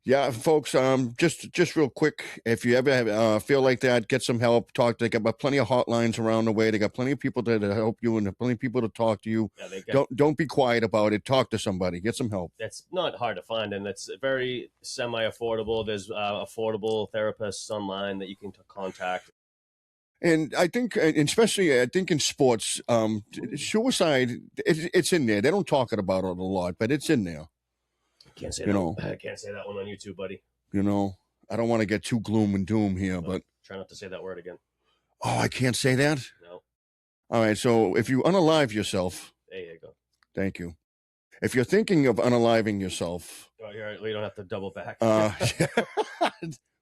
Yeah, folks. Just real quick, if you ever feel like that, get some help. They got plenty of hotlines around the way. They got plenty of people to help you, and plenty of people to talk to you. Yeah, don't be quiet about it. Talk to somebody. Get some help. That's not hard to find, and it's very semi-affordable. There's affordable therapists online that you can contact. And I think, especially, in sports, suicide, it's in there. They don't talk about it a lot, but it's in there. Can't say that. I can't say that one on YouTube, buddy. I don't want to get too gloom and doom here, but. Try not to say that word again. Oh, I can't say that? No. All right, so if you unalive yourself. There you go. Thank you. If you're thinking of unaliving yourself. Oh, we don't have to double back.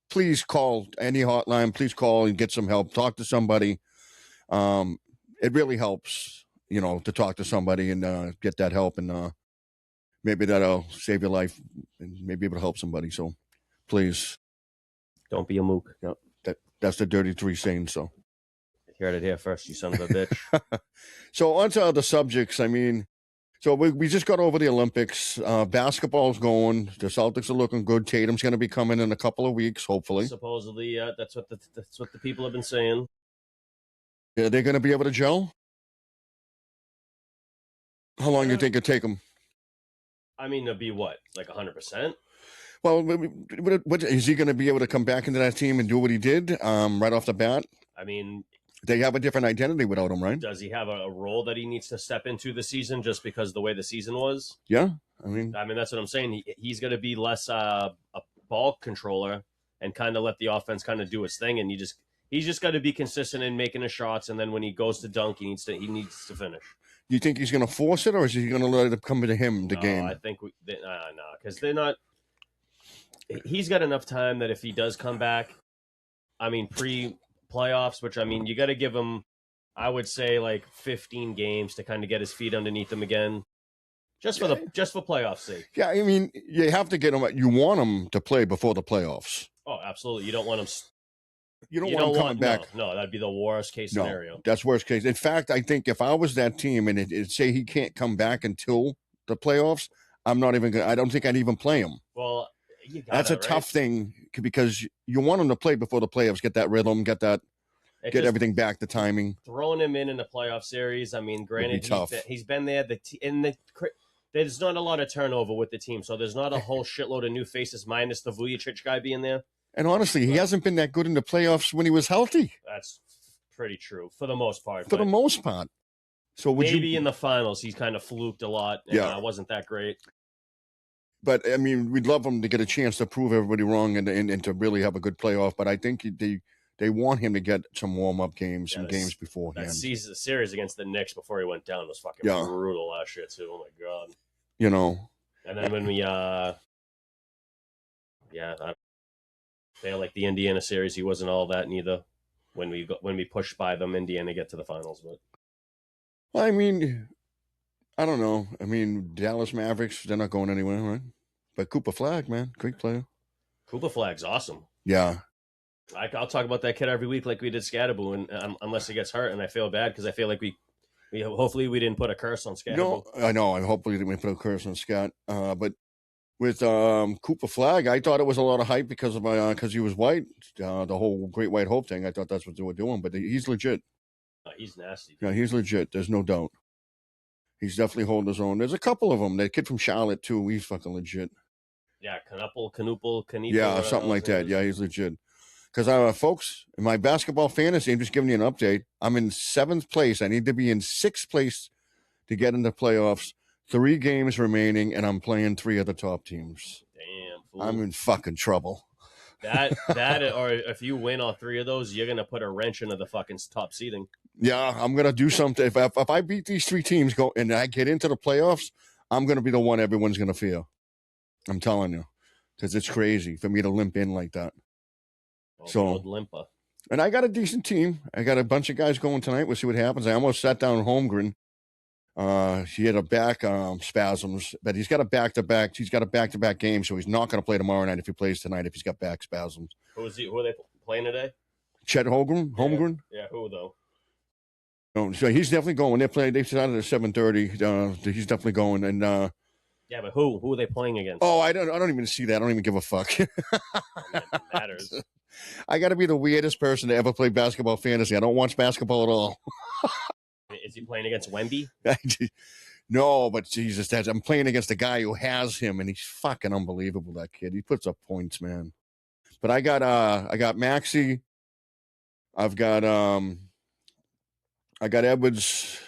Please call any hotline. Please call and get some help. Talk to somebody. It really helps, to talk to somebody and get that help. And maybe that'll save your life and maybe it'll help somebody. So please. Don't be a mook. Yeah, that's the Dirty Three saying so. You heard it here first, you son of a bitch. So on to other subjects. I mean, so we just got over the Olympics. Basketball's going. The Celtics are looking good. Tatum's going to be coming in a couple of weeks, hopefully. Supposedly, that's what the people have been saying. Yeah, they're going to be able to gel? How long do you think it'll take them? I mean, it'll be what, like 100%? Well, what is he going to be able to come back into that team and do what he did right off the bat? I mean, they have a different identity without him, right? Does he have a role that he needs to step into the season just because the way the season was? Yeah, I mean, that's what I'm saying. He's going to be less a ball controller and kind of let the offense kind of do his thing, and he's just got to be consistent in making his shots, and then when he goes to dunk, he needs to finish. Do you think he's going to force it, or is he going to let it come to him the game? I think no, because they're not. He's got enough time that if he does come back, pre-playoffs, which you got to give him, I would say, like 15 games to kind of get his feet underneath him again, just for playoffs' sake. Yeah, I mean, you have to get him. You want him to play before the playoffs. Oh, absolutely. You don't want him. You don't want him coming back. No, that'd be the worst case scenario. That's worst case. In fact, I think if I was that team and it say he can't come back until the playoffs, I'm not even gonna, I don't think I'd even play him. Well, you got That's a tough thing because you want him to play before the playoffs, get that rhythm, get everything back, the timing. Throwing him in the playoff series, I mean, granted, tough. he's been there. There's not a lot of turnover with the team, so there's not a whole shitload of new faces, minus the Vujacic guy being there. And honestly, he hasn't been that good in the playoffs when he was healthy. That's pretty true for the most part. For the most part. So maybe in the finals, he's kind of fluked a lot. And, wasn't that great. But, I mean, we'd love him to get a chance to prove everybody wrong and to really have a good playoff. But I think they want him to get some warm-up games, some games beforehand. That series against the Knicks before he went down was fucking brutal last year, too. Oh, my God. You know. And then when we, they like the Indiana series, he wasn't all that neither. When we pushed by them, Indiana get to the finals. But well, I mean, I don't know. I mean, Dallas Mavericks, they're not going anywhere, right? But Cooper Flag, man, great player. Cooper Flag's awesome. Yeah. I'll talk about that kid every week like we did Scadaboo, and unless he gets hurt, and I feel bad because I feel like we hopefully we didn't put a curse on Scadaboo. No, I know. I hopefully didn't put a curse on Scott. But with Cooper Flag, I thought it was a lot of hype because he was white. The whole Great White Hope thing, I thought that's what they were doing. But he's legit. He's nasty. Yeah, he's legit. There's no doubt. He's definitely holding his own. There's a couple of them. That kid from Charlotte, too. He's fucking legit. Yeah, Knuppel. Yeah, something like that. Yeah, he's legit. Because, folks, in my basketball fantasy, I'm just giving you an update. I'm in 7th place. I need to be in 6th place to get into playoffs. 3 games remaining, and I'm playing 3 of the top teams. Damn, fool. I'm in fucking trouble. That, or if you win all 3 of those, you're gonna put a wrench into the fucking top seeding. Yeah, I'm gonna do something. If I beat these 3 teams, and I get into the playoffs, I'm gonna be the one everyone's gonna fear. I'm telling you, because it's crazy for me to limp in like that. So limpa. And I got a decent team. I got a bunch of guys going tonight. We'll see what happens. I almost sat down Holmgren. He had a back spasms, but he's got a back-to-back. He's got a back-to-back game, so he's not going to play tomorrow night if he plays tonight if he's got back spasms. Who are they playing today? Chet Holmgren. Yeah, who though? Oh, so he's definitely going. They started at 7:30. He's definitely going. And yeah, but who are they playing against? Oh, I don't even see that. I don't even give a fuck. It matters. I got to be the weirdest person to ever play basketball fantasy. I don't watch basketball at all. Is he playing against Wemby? No, but Jesus, I'm playing against a guy who has him, and he's fucking unbelievable. That kid, he puts up points, man. But I got Maxey. I've got Edwards.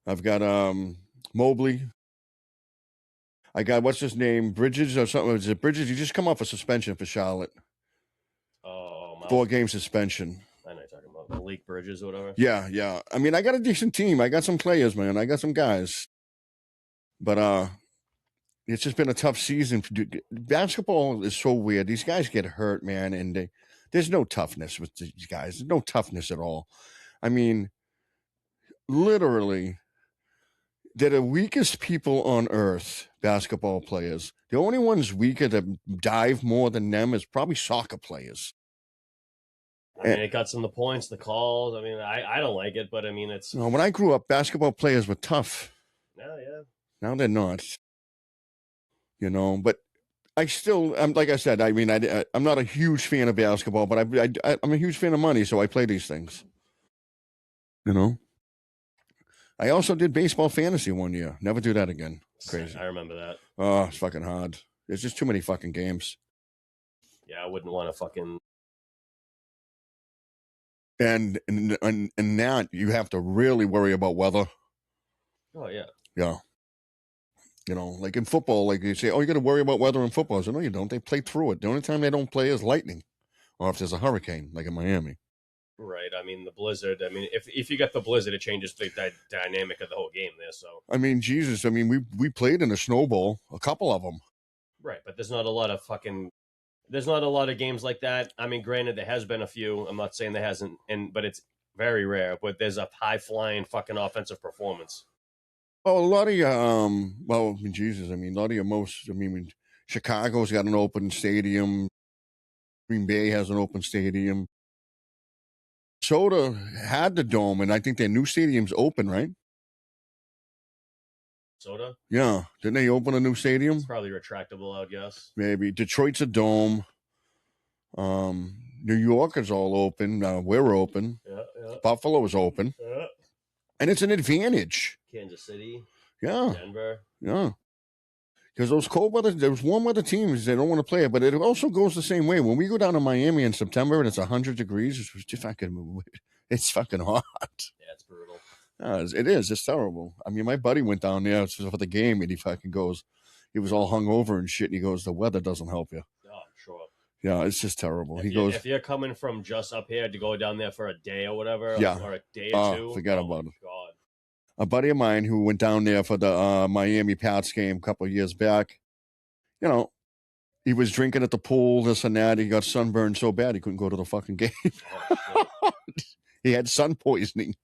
I've got Mobley. I got what's his name, Bridges or something. Is it Bridges? He just come off a suspension for Charlotte. Oh, 4-game suspension. I know you're talking about Malik Bridges or whatever. Yeah. I mean, I got a decent team. I got some players, man. I got some guys. But it's just been a tough season. Basketball is so weird. These guys get hurt, man, and there's no toughness with these guys. There's no toughness at all. I mean, literally, they're the weakest people on earth, basketball players. The only ones weaker that dive more than them is probably soccer players. I mean, it got some of the points, the calls. I mean, I don't like it, but I mean, it's... No, when I grew up, basketball players were tough. Yeah. Now they're not. You know, but I'm like I said, I mean, I'm not a huge fan of basketball, but I'm a huge fan of money, so I play these things. You know? I also did baseball fantasy one year. Never do that again. Crazy. I remember that. Oh, it's fucking hard. There's just too many fucking games. Yeah, I wouldn't want to fucking... And that, you have to really worry about weather. Oh, yeah. Yeah. You know, like in football, like you say, oh, you got to worry about weather in football. So no, you don't. They play through it. The only time they don't play is lightning or if there's a hurricane, like in Miami. Right. I mean, the blizzard. I mean, if you get the blizzard, it changes the dynamic of the whole game there. So. I mean, Jesus. I mean, we played in a snowball, a couple of them. Right, but there's not a lot of games like that. I mean, granted, there has been a few. I'm not saying there hasn't, but it's very rare. But there's a high flying fucking offensive performance. Oh, a lot of you, well, I mean, Jesus. I mean, a lot of you Chicago's got an open stadium. Green Bay has an open stadium. Minnesota had the dome, and I think their new stadium's open, right? Soda? Yeah. Didn't they open a new stadium? It's probably retractable, I would guess. Maybe. Detroit's a dome. New York is all open. We're open. Yeah. Buffalo is open. Yeah. And it's an advantage. Kansas City. Yeah. Denver. Yeah. Because those those warm weather teams, they don't want to play it. But it also goes the same way. When we go down to Miami in September and it's 100 degrees, it's fucking hot. Yeah, it's brutal. It is. It's terrible. I mean, my buddy went down there for the game and he fucking goes, he was all hungover and shit. And he goes, the weather doesn't help you. Oh, I'm sure. Yeah, it's just terrible. If you're coming from just up here to go down there for a day or whatever, or a day or two, forget about it. God. A buddy of mine who went down there for the Miami Pats game a couple of years back, he was drinking at the pool, this and that. He got sunburned so bad he couldn't go to the fucking game. Oh, He had sun poisoning.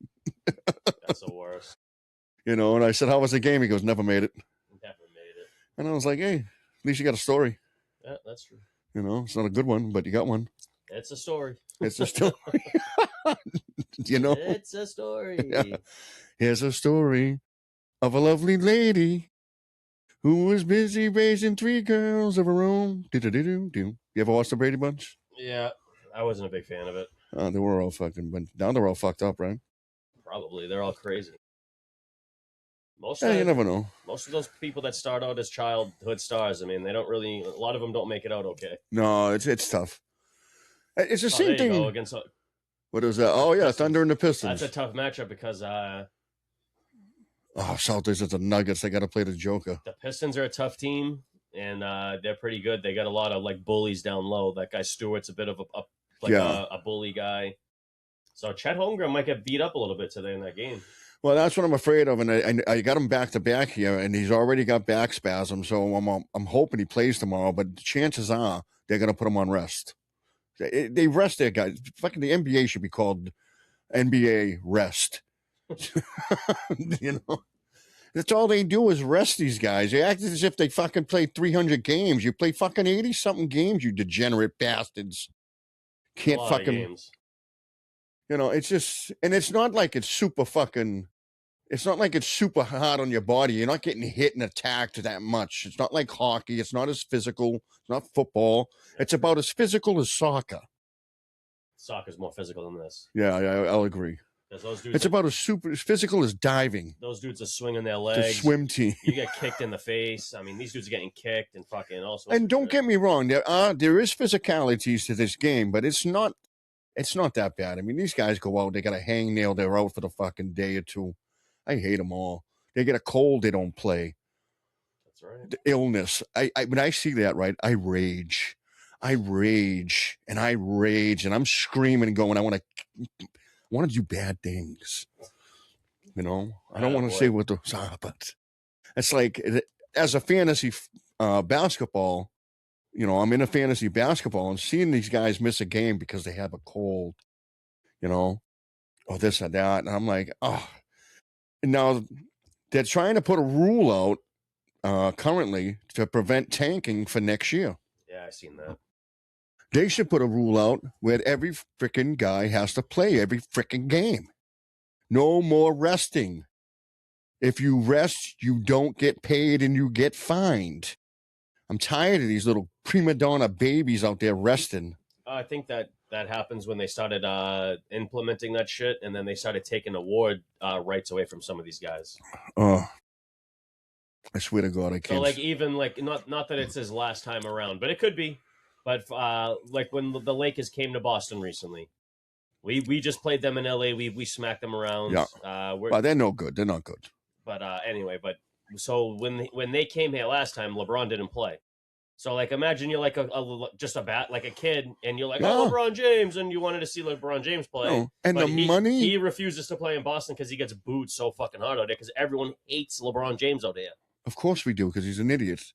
that's the worst. And I said, how was the game? He goes, never made it. Never made it. And I was like, hey, at least you got a story. Yeah, that's true. It's not a good one, but you got one. It's a story. It's a story. It's a story. Yeah. Here's a story of a lovely lady who was busy raising 3 girls of her own. You ever watch the Brady Bunch? Yeah, I wasn't a big fan of it. They were all fucking, but now they're all fucked up, right? Probably. They're all crazy. You never know. Most of those people that start out as childhood stars, I mean, a lot of them don't make it out okay. No, it's tough. It's the same thing. Against, what was that? Oh, yeah, Pistons. Thunder and the Pistons. That's a tough matchup because Celtics at the Nuggets. They got to play the Joker. The Pistons are a tough team, and they're pretty good. They got a lot of bullies down low. That guy Stewart's a bit of a bully guy. So Chet Holmgren might get beat up a little bit today in that game. Well, that's what I'm afraid of, and I got him back to back here, and he's already got back spasms. So I'm hoping he plays tomorrow, but chances are they're going to put him on rest. They rest their guys. Fucking the NBA should be called NBA rest. That's all they do is rest these guys. They act as if they fucking play 300 games. You play fucking 80-something games, you degenerate bastards. Can't fucking games. It's just, and it's not like it's super fucking, it's not like it's super hard on your body. You're not getting hit and attacked that much. It's not like hockey. It's not as physical. It's not football. It's about as physical as soccer. Soccer's more physical than this. Yeah, I'll agree. Those dudes it's about as physical as diving. Those dudes are swinging their legs. The swim team. You get kicked in the face. I mean, these dudes are getting kicked and fucking also. And don't get me wrong, there is physicalities to this game, but it's not that bad. I mean, these guys go out, they got a hangnail, they're out for the fucking day or two. I hate them all. They get a cold, they don't play. That's right. The illness. When I see that, right, I rage, and I'm screaming and going, I want to do bad things. I don't want to say what those are, but it's like, as a fantasy basketball, I'm in a fantasy basketball and seeing these guys miss a game because they have a cold, or this or that. And I'm like, oh. And now they're trying to put a rule out currently to prevent tanking for next year. Yeah, I've seen that. They should put a rule out where every freaking guy has to play every freaking game. No more resting. If you rest, you don't get paid and you get fined. I'm tired of these little prima donna babies out there resting. I think that happens when they started implementing that shit, and then they started taking award rights away from some of these guys. Oh, I swear to God, I can't. So, even not that it's his last time around, but it could be. But when the Lakers came to Boston recently, we just played them in LA. We smacked them around. Yeah. Well, they're no good. They're not good. But anyway, so when they came here last time, LeBron didn't play. So imagine you're just a kid, and you're like, oh, LeBron James, and you wanted to see LeBron James play. No. And but money, he refuses to play in Boston because he gets booed so fucking hard out there because everyone hates LeBron James out there. Of course we do, because he's an idiot.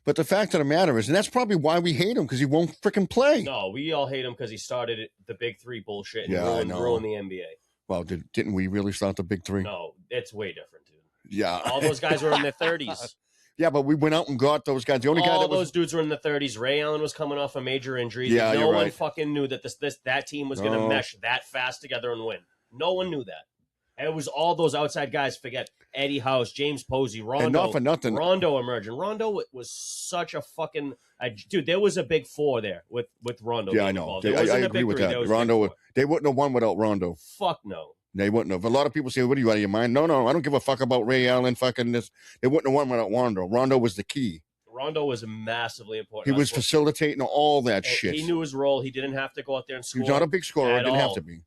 But the fact of the matter is, and that's probably why we hate him, because he won't freaking play. No, we all hate him because he started the Big Three bullshit and ruined the NBA. Well, didn't we really start the Big Three? No, it's way different, dude. Yeah. All those guys were in their 30s. Yeah, but we went out and got those guys. The only guy those dudes were in the 30s. Ray Allen was coming off a major injury. Yeah, no one right. fucking knew that that team was going to mesh that fast together and win. No one knew that. It was all those outside guys. Forget Eddie House, James Posey, Rondo. And not for nothing. Rondo emerging. Rondo was such a fucking dude. There was a big four there with Rondo. Yeah, I know. I agree with that. Rondo, they wouldn't have won without Rondo. Fuck no. They wouldn't have. A lot of people say, "What are you out of your mind?" No, I don't give a fuck about Ray Allen. Fucking this. They wouldn't have won without Rondo. Rondo was the key. Rondo was massively important. He was facilitating all that shit. He knew his role. He didn't have to go out there and score. He was not a big scorer. He didn't have to be.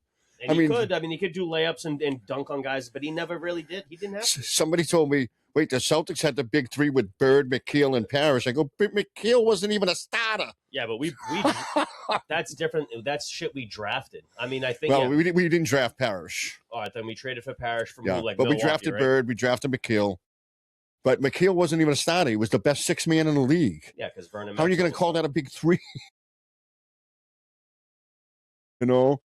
And he could do layups and dunk on guys, but he never really did. He didn't have to. Somebody told me, wait, the Celtics had the big three with Bird, McHale, and Parrish. I go, but McHale wasn't even a starter. Yeah, but we that's different. That's shit we drafted. I mean, I think. Well, we didn't draft Parrish. All right, then we traded for Parrish from but Milwaukee, we drafted right? Bird, we drafted McHale. But McHale wasn't even a starter. He was the best sixth man in the league. Yeah, because Vernon. How are you going to call that a big three? You know?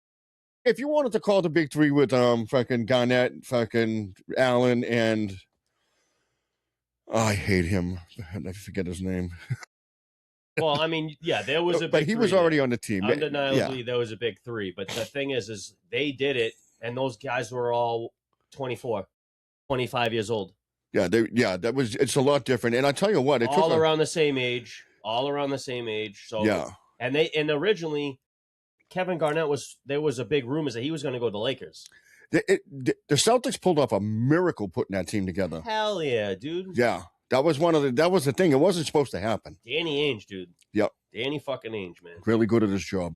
If you wanted to call the big three with fucking Garnett, fucking Allen, and I hate him. I forget his name. Well, I mean, yeah, there was a big but he was already on the team. Undeniably, there was a big three. But the thing is they did it, and those guys were all 24, 25 years old. Yeah, it's a lot different. And I tell you what, all around the same age. So yeah. And originally Kevin Garnett there was a big rumors that he was going to go to the Lakers. The Celtics pulled off a miracle putting that team together. Hell yeah, dude. Yeah. That was the thing. It wasn't supposed to happen. Danny Ainge, dude. Yep. Danny fucking Ainge, man. Really good at his job.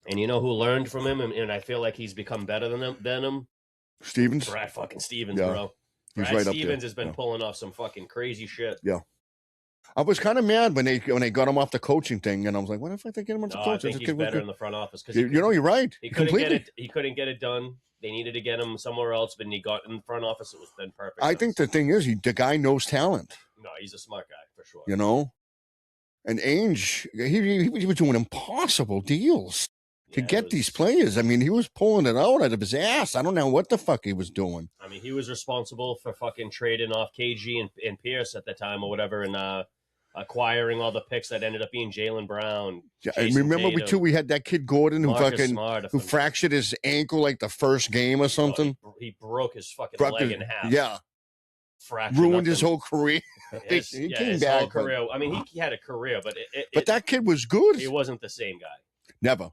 And you know who learned from him, and I feel like he's become better than him? Stevens? Brad fucking Stevens, bro. He's Brad right Stevens has been pulling off some fucking crazy shit. Yeah. I was kind of mad when they got him off the coaching thing, and I was like, "What if they get him off the coaching?" I think he's better in the front office because you're right. He couldn't get it done. They needed to get him somewhere else, but he got in the front office. It was then perfect. I think the thing is, the guy knows talent. No, he's a smart guy for sure. You know, and Ainge, he was doing impossible deals to get these players. I mean, he was pulling it out of his ass. I don't know what the fuck he was doing. I mean, he was responsible for fucking trading off KG and Pierce at the time or whatever, and acquiring all the picks that ended up being Jaylen Brown. Yeah, I remember we had that kid Gordon who fractured his ankle like the first game or something. He broke his fucking leg in half. Yeah. Ruined his whole career. He came back. Whole career. I mean, he had a career, but that kid was good. He wasn't the same guy. Never.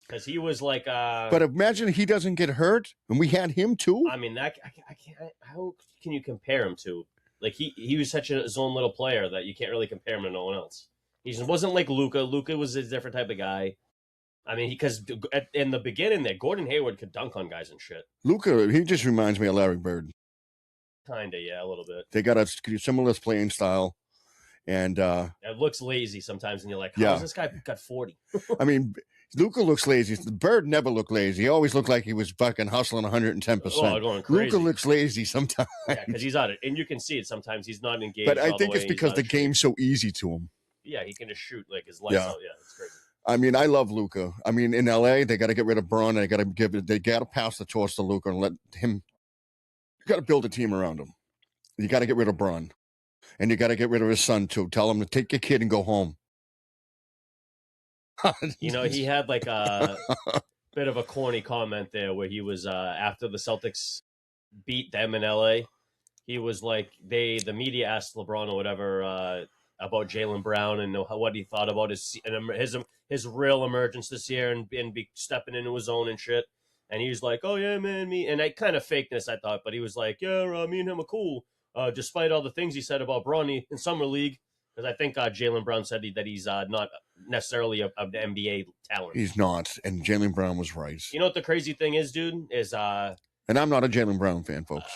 Because he was like. But imagine he doesn't get hurt, and we had him too. I mean, I can't. How can you compare him to? Like he was such his own little player that you can't really compare him to no one else. He wasn't like Luka. Luka was a different type of guy. I mean, because in the beginning there, Gordon Hayward could dunk on guys and shit. Luka, he just reminds me of Larry Bird. Kinda, yeah, a little bit. They got a similar playing style, and it looks lazy sometimes, and you're like, how is this guy got 40? I mean, Luka looks lazy. Bird never looked lazy. He always looked like he was fucking hustling 110%. Going crazy. Luka looks lazy sometimes. Yeah, because he's on it, and you can see it sometimes. He's not engaged. But I think it's because the game's so easy to him. Yeah, he can just shoot like his lights out. Yeah, it's crazy. I mean, I love Luka. I mean, in LA, they got to get rid of Braun. They got to pass the torch to Luka and let him. You got to build a team around him. You got to get rid of Braun, and you got to get rid of his son too. Tell him to take your kid and go home. You know, he had like a bit of a corny comment there where he was after the Celtics beat them in LA. He was like, the media asked LeBron or whatever about Jaylen Brown and what he thought about his real emergence this year and be stepping into his own and shit. And he was like, "Oh yeah, man, me." And I kind of faked this, I thought, but he was like, "Yeah, me and him are cool." Despite all the things he said about Bronny in summer league. Because I think Jaylen Brown said that he's not necessarily an NBA talent. He's not, and Jaylen Brown was right. You know what the crazy thing is, dude? Is and I'm not a Jaylen Brown fan, folks.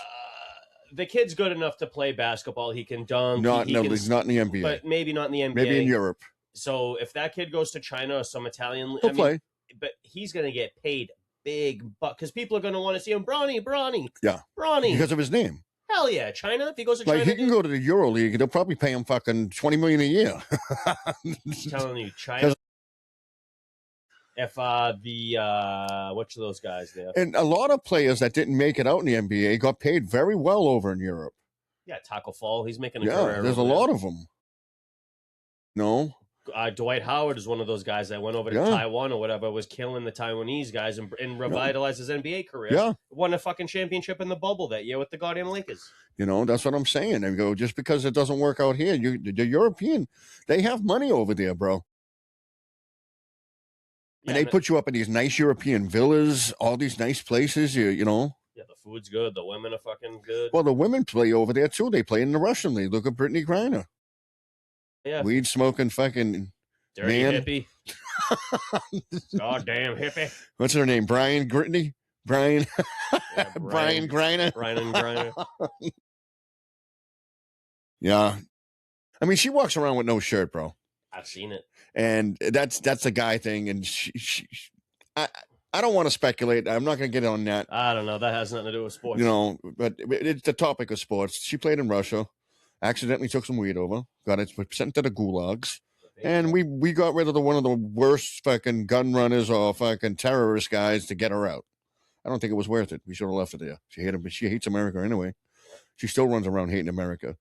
The kid's good enough to play basketball. He can dunk. He's not in the NBA. But maybe not in the NBA. Maybe in Europe. So if that kid goes to China or some Italian... He'll play. But he's going to get paid big bucks. Because people are going to want to see him. Bronny. Yeah. Bronny. Because of his name. Hell yeah, China. If he goes to China, he can go to the Euro League. They'll probably pay him fucking $20 million a year. I'm telling you, China. If what's those guys there? And a lot of players that didn't make it out in the NBA got paid very well over in Europe. Yeah, Taco Fall. He's making a career. There's a lot of them. No, Dwight Howard is one of those guys that went over to Taiwan or whatever, was killing the Taiwanese guys and revitalized his NBA career. Yeah. Won a fucking championship in the bubble that year with the goddamn Lakers. That's what I'm saying. I go, just because it doesn't work out here, the European, they have money over there, bro. And they put you up in these nice European villas, all these nice places, you know. Yeah, the food's good. The women are fucking good. Well, the women play over there, too. They play in the Russian league. Look at Brittany Griner. Yeah. Weed smoking fucking dirty hippie. Goddamn hippie. What's her name? Brian Brittany? Brian. Yeah, Brian Griner. Brian and Griner. Yeah. I mean, she walks around with no shirt, bro. I've seen it. And that's a guy thing. And I don't want to speculate. I'm not going to get on that. I don't know. That has nothing to do with sports. But it's the topic of sports. She played in Russia, accidentally took some weed over, got it sent to the gulags. And we got rid of one of the worst fucking gun runners or fucking terrorist guys to get her out. I don't think it was worth it. We should have left her there. She hates America anyway. She still runs around hating America.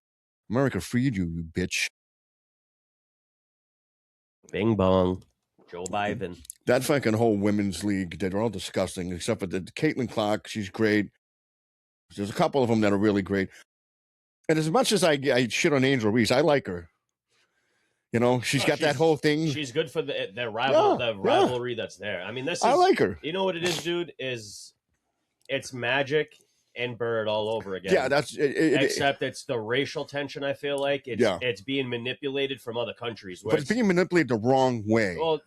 America freed you, you bitch. Bing bong. Joe Biden. That fucking whole women's league, they're all disgusting, except for the Caitlin Clark. She's great. There's a couple of them that are really great. And as much as I shit on Angel Reese, I like her. She's got that whole thing. She's good for the rivalry that's there. I mean, I like her. You know what it is, dude? It's Magic and Bird all over again. Yeah, that's except it's the racial tension. I feel like it's being manipulated from other countries, but it's being manipulated the wrong way. Well,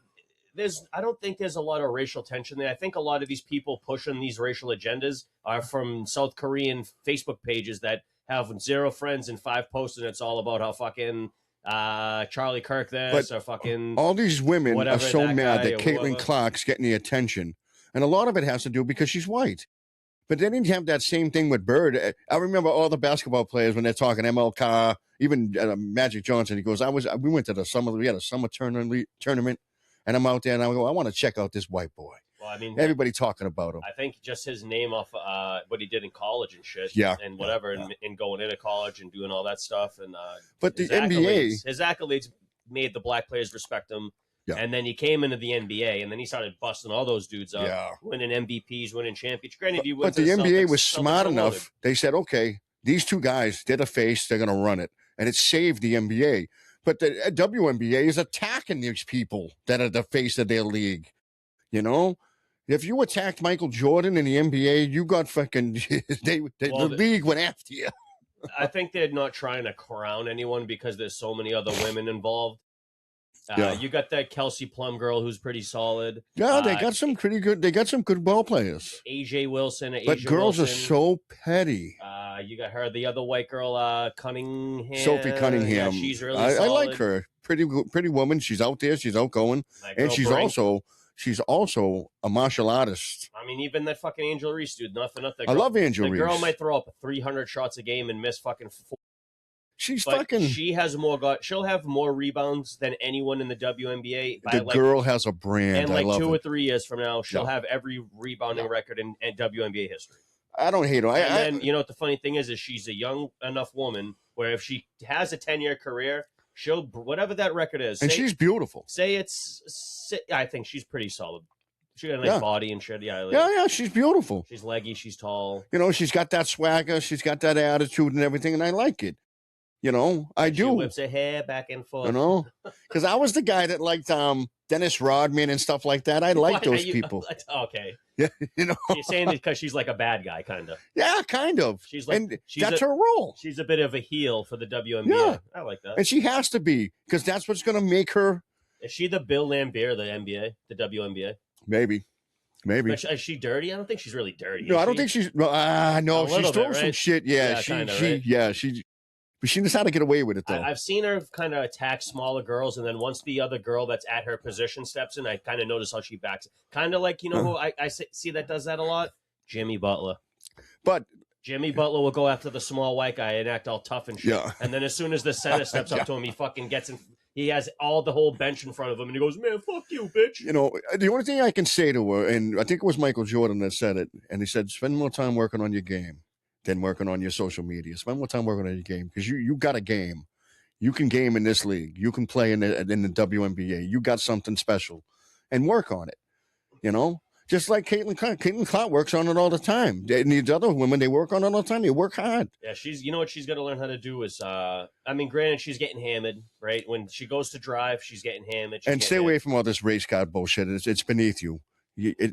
I don't think there's a lot of racial tension there. I think a lot of these people pushing these racial agendas are from South Korean Facebook pages that have 0 friends and 5 posts, and it's all about how fucking Charlie Kirk this or fucking all these women are so mad that Caitlin Clark's getting the attention, and a lot of it has to do because she's white. But they didn't have that same thing with Bird. I remember all the basketball players when they're talking MLK, even Magic Johnson. He goes, we went to we had a summer tournament, and I'm out there and I go, I want to check out this white boy. Well, I mean, everybody talking about him. I think just his name off what he did in college and shit, and whatever, and going into college and doing all that stuff, and but the NBA, his accolades made the black players respect him. Yeah. And then he came into the NBA, and then he started busting all those dudes up, winning MVPs, winning championships. Granted, but the NBA was smart enough. They said, okay, these 2 guys, they're the face, they're going to run it. And it saved the NBA. But the WNBA is attacking these people that are the face of their league. If you attacked Michael Jordan in the NBA, you got fucking, the league went after you. I think they're not trying to crown anyone because there's so many other women involved. You got that Kelsey Plum girl who's pretty solid. Yeah, they got some pretty good. They got some good ball players. AJ Wilson. But girls are so petty. You got her, the other white girl, Cunningham. Sophie Cunningham. Yeah, she's really solid. I like her. Pretty woman. She's out there. She's outgoing, and she's also a martial artist. I mean, even that fucking Angel Reese, dude. Nothing. I love Angel Reese. The girl might throw up 300 shots a game and miss fucking 4. She has more. She'll have more rebounds than anyone in the WNBA. The girl has a brand, and 2 or 3 years from now, she'll have every rebounding record in WNBA history. I don't hate her. And you know what the funny thing is she's a young enough woman where if she has a 10-year career, she'll whatever that record is. And she's beautiful. I think she's pretty solid. She got a nice body and shit. Yeah, she's beautiful. She's leggy. She's tall. She's got that swagger. She's got that attitude and everything, and I like it. I do. She whips her hair back and forth. Because I was the guy that liked Dennis Rodman and stuff like that. I like those people. Okay. Yeah, You're saying it because she's like a bad guy, kind of. Yeah, kind of. That's her role. She's a bit of a heel for the WNBA. Yeah. I like that. And she has to be, because that's what's going to make her. Is she the Bill Lambier of the NBA, the WNBA? Maybe. Is she dirty? I don't think she's really dirty. No, I don't think she's. No, she's throwing some shit. Yeah, but she knows how to get away with it, though. I've seen her kind of attack smaller girls, and then once the other girl that's at her position steps in, I kind of notice how she backs. Kind of like, who I see that does that a lot? Jimmy Butler. But Jimmy Butler will go after the small white guy and act all tough and shit. Yeah. And then as soon as the center steps up to him, he fucking gets in. He has the whole bench in front of him, and he goes, "Man, fuck you, bitch." The only thing I can say to her, and I think it was Michael Jordan that said it, and he said, "Spend more time working on your game than working on your social media. Spend more time working on your game because you got a game. You can game in this league. You can play in the WNBA. You got something special, and work on it. You know, just like Caitlin Clark. Caitlin Clark works on it all the time. And these other women, they work on it all the time. They work hard. Yeah, you know what she's got to learn how to do is, I mean, granted, she's getting hammered, right? When she goes to drive, she's getting hammered. And stay away from all this race card bullshit. It's beneath you.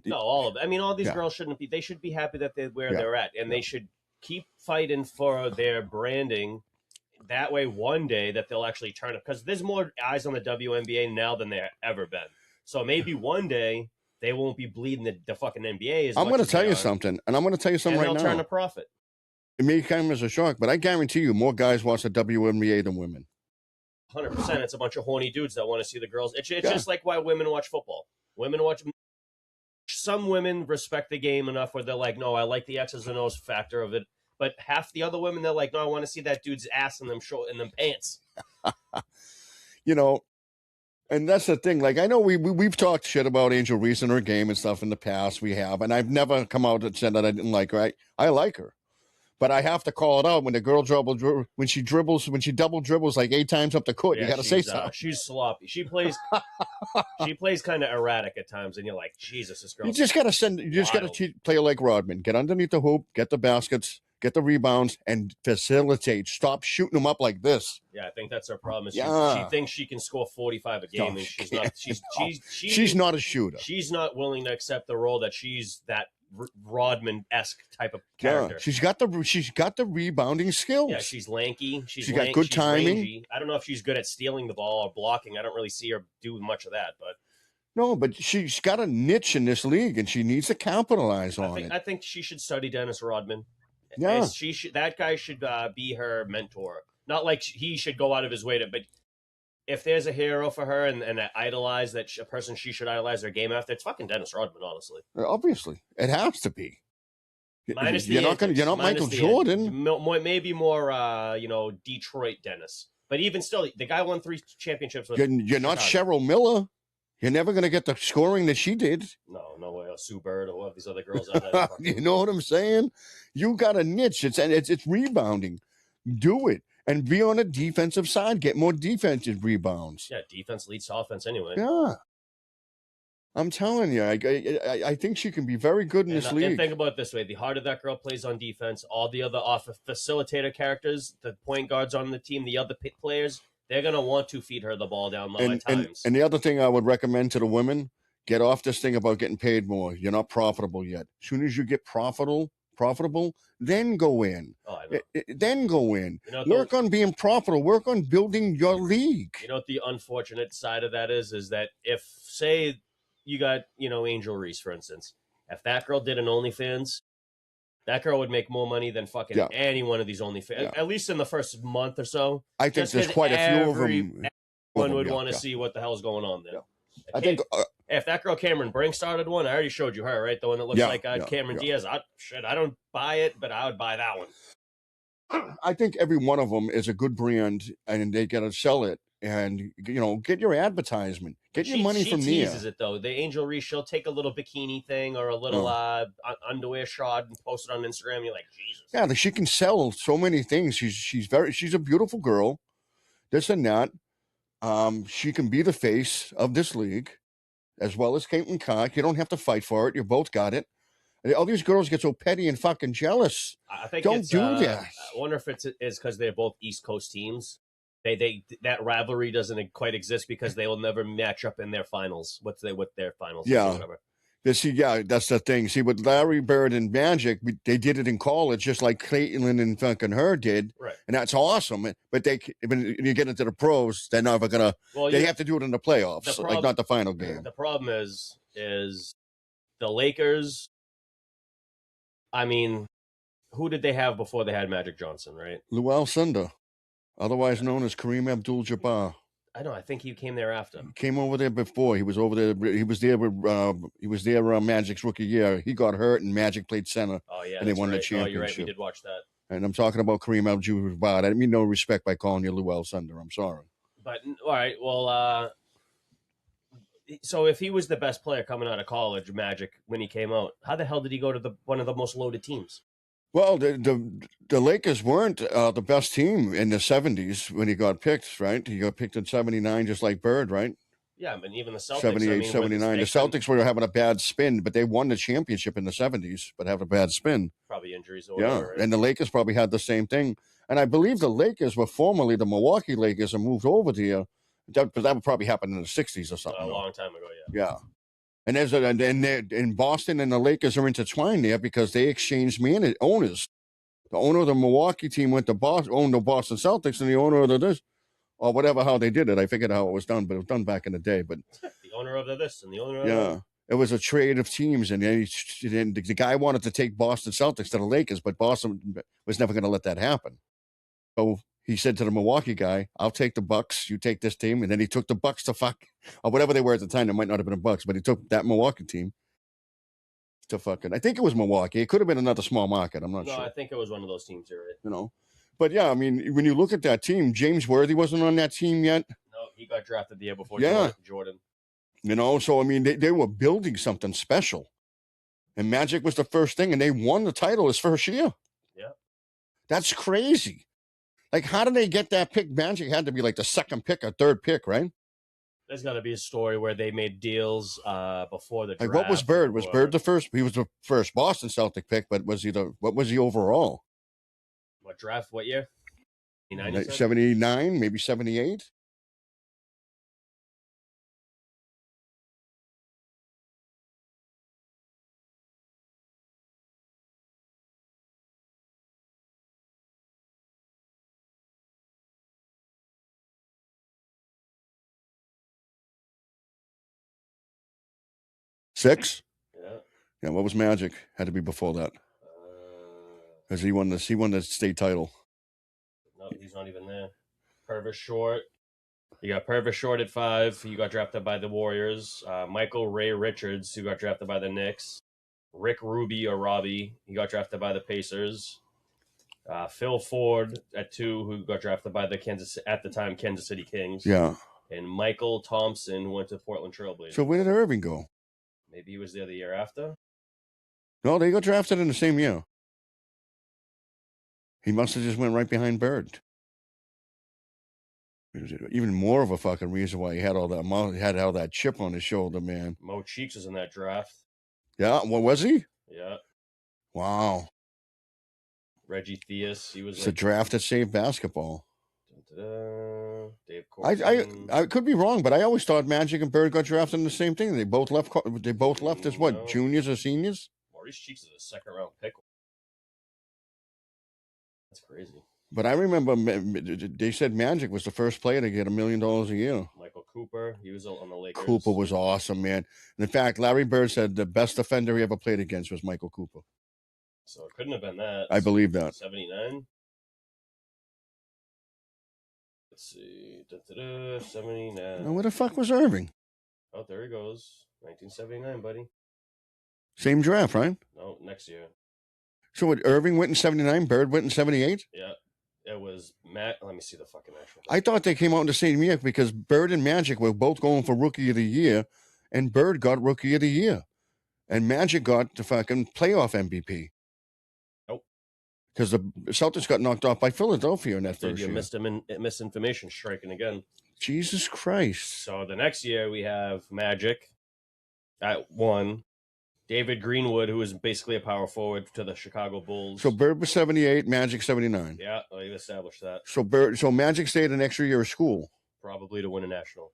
No, all of it. I mean, all these girls shouldn't be. They should be happy that they're where they're at, and they should keep fighting for their branding. That way, one day that they'll actually turn up, because there's more eyes on the WNBA now than there ever been. So maybe one day they won't be bleeding the fucking NBA. I'm going to tell you something, and I'm going to tell you something right now. They'll turn a profit. It may come as a shock, but I guarantee you, more guys watch the WNBA than women. 100%. It's a bunch of horny dudes that want to see the girls. It's just like why women watch football. Women watch. Some women respect the game enough where they're like, no, I like the X's and O's factor of it. But half the other women, they're like, no, I want to see that dude's ass in them pants. You know, and that's the thing. Like, I know we've talked shit about Angel Reese and her game and stuff in the past. We have, and I've never come out and said that I didn't like her. I like her. But I have to call it out when the girl when she double dribbles like 8 times up the court. You got to say something. She's sloppy. She plays kind of erratic at times, and you're like, Jesus, this girl. You just got to play like Rodman. Get underneath the hoop, get the baskets, get the rebounds, and facilitate. Stop shooting them up like this. Yeah, I think that's her problem. She thinks she can score 45 a game, and she's not. She's not a shooter. She's not willing to accept the role that she's that Rodman-esque type of character. Yeah, she's got the rebounding skills. Yeah, she's lanky. She's got good timing. Rangy. I don't know if she's good at stealing the ball or blocking. I don't really see her do much of that, but no, but she's got a niche in this league, and she needs to capitalize on it. I think she should study Dennis Rodman. Yeah, that guy should be her mentor. Not like he should go out of his way to, but if there's a hero for her and idolize a person she should idolize their game after, it's fucking Dennis Rodman, honestly. Obviously, it has to be. You're not Michael Jordan. Maybe more, Detroit Dennis. But even still, the guy won 3 championships with You're not Cheryl Miller. You're never going to get the scoring that she did. No way. Sue Bird or one of these other girls out there. You know what I'm saying? You got a niche. It's rebounding. Do it. And be on the defensive side. Get more defensive rebounds. Yeah, defense leads to offense anyway. Yeah. I'm telling you, I think she can be very good in this league. And think about it this way. The harder that girl plays on defense, all the other facilitator characters, the point guards on the team, the other players, they're going to want to feed her the ball down low at times. And the other thing I would recommend to the women, get off this thing about getting paid more. You're not profitable yet. As soon as you get profitable, then go in. Oh, I know. Then go in. Work on being profitable. Work on building your league. You know what the unfortunate side of that is that if, say, you got, Angel Reese, for instance, if that girl did an OnlyFans, that girl would make more money than fucking any one of these OnlyFans, at least in the first month or so. I think there's quite a few of them. Everyone would want to see what the hell's going on there. Yeah. I think if that girl Cameron Brink started one, I already showed you her, right? The one that looks like Cameron Diaz. I don't buy it, but I would buy that one. I think every one of them is a good brand, and they got to sell it. And, get your advertisement. Get your money from there. She teases it, though. The Angel Reese, she'll take a little bikini thing or a little underwear shot and post it on Instagram. And you're like, Jesus. Yeah, she can sell so many things. She's a beautiful girl. This and that. She can be the face of this league, as well as Caitlin Clark. You don't have to fight for it. You both got it. All these girls get so petty and fucking jealous. I think don't do that. I wonder if it's because they're both East Coast teams. They that rivalry doesn't quite exist because they will never match up in their finals. With their finals? Yeah, that's the thing. See, with Larry Bird and Magic, they did it in college, just like Caitlin and fucking her did, right? And that's awesome. But when you get into the pros, they're never gonna. They have to do it in the playoffs, like not the final game. The problem is the Lakers. I mean, who did they have before they had Magic Johnson? Right, Lou Alcindor. Otherwise known as Kareem Abdul-Jabbar. I know. I think he came there after. He came over there before. He was over there. He was there Magic's rookie year. He got hurt, and Magic played center. Oh yeah, and they won the championship. Oh, you're right. We did watch that. And I'm talking about Kareem Abdul-Jabbar. I didn't mean no respect by calling you Lou Alcindor. I'm sorry. But all right, well, so if he was the best player coming out of college, Magic, when he came out, how the hell did he go to one of the most loaded teams? Well, the Lakers weren't the best team in the 70s when he got picked, right? He got picked in 79 just like Bird, right? Yeah, but even the Celtics, 78, 79. The Celtics were having a bad spin, but they won the championship in the 70s, but have a bad spin. Probably injuries or Yeah, whatever. Right? and the Lakers probably had the same thing. And I believe the Lakers were formerly the Milwaukee Lakers and moved over there. That would probably happen in the 60s or something. A long time ago, Yeah. And in Boston and the Lakers are intertwined there because they exchanged owners. The owner of the Milwaukee team went to Boston, owned the Boston Celtics, and the owner of this, or whatever, how they did it. I forget how it was done, but it was done back in the day. But the owner of this and the owner of that. It was a trade of teams, and then the guy wanted to take Boston Celtics to the Lakers, but Boston was never going to let that happen. So he said to the Milwaukee guy, "I'll take the Bucks, you take this team," and then he took the Bucks to or whatever they were at the time. It might not have been the Bucks, but he took that Milwaukee team to I think it was Milwaukee. It could have been another small market. I'm not sure. No, I think it was one of those teams here, right? But yeah, I mean, when you look at that team, James Worthy wasn't on that team yet. No, he got drafted the year before. Jordan. So I mean, they were building something special, and Magic was the first thing, and they won the title his first year. Yeah, that's crazy. Like, how did they get that pick? Magic had to be like the second pick or third pick, right? There's got to be a story where they made deals before the draft. Like, what was Bird? Was Bird the first? He was the first Boston Celtic pick, but what was he overall? What draft? What year? 79, maybe 78. Six? Yeah, what was Magic? Had to be before that. Because he won the state title. No, he's not even there. Purvis Short. You got Purvis Short at 5. He got drafted by the Warriors. Michael Ray Richards, who got drafted by the Knicks. Rick Ruby or Robbie, he got drafted by the Pacers. Phil Ford at 2, who got drafted by the Kansas City Kings. Yeah. And Michael Thompson, who went to Portland Trailblazers. So where did Irving go? Maybe he was there the year after. No, they got drafted in the same year. He must have just went right behind Bird. Even more of a fucking reason why he had all that chip on his shoulder, man. Mo Cheeks was in that draft. Yeah, what was he? Yeah. Wow. Reggie Theus, he was. It's a draft that saved basketball. Dave Corson. I could be wrong, but I always thought Magic and Bird got drafted in the same thing. They both left. They both left as what? Juniors or seniors? Maurice Cheeks is a second-round pick. That's crazy. But I remember they said Magic was the first player to get $1 million a year. Michael Cooper, he was on the Lakers. Cooper was awesome, man. And in fact, Larry Bird said the best defender he ever played against was Michael Cooper. So it couldn't have been that. I believe that. 79. Let's see. 79. Now, where the fuck was Irving? Oh, there he goes. 1979, buddy. Same draft, right? No, next year. So what, Irving went in 79, Bird went in 78? Yeah. It was Matt. Let me see the fucking actual. I thought they came out in the same year because Bird and Magic were both going for Rookie of the Year, and Bird got Rookie of the Year. And Magic got the fucking playoff MVP. Nope. Because the Celtics got knocked off by Philadelphia in that first year. Misinformation striking again. Jesus Christ. So the next year we have Magic at 1. David Greenwood, who was basically a power forward to the Chicago Bulls. So Bird was 78, Magic 79. Yeah, well, you established that. So Magic stayed an extra year of school. Probably to win a national.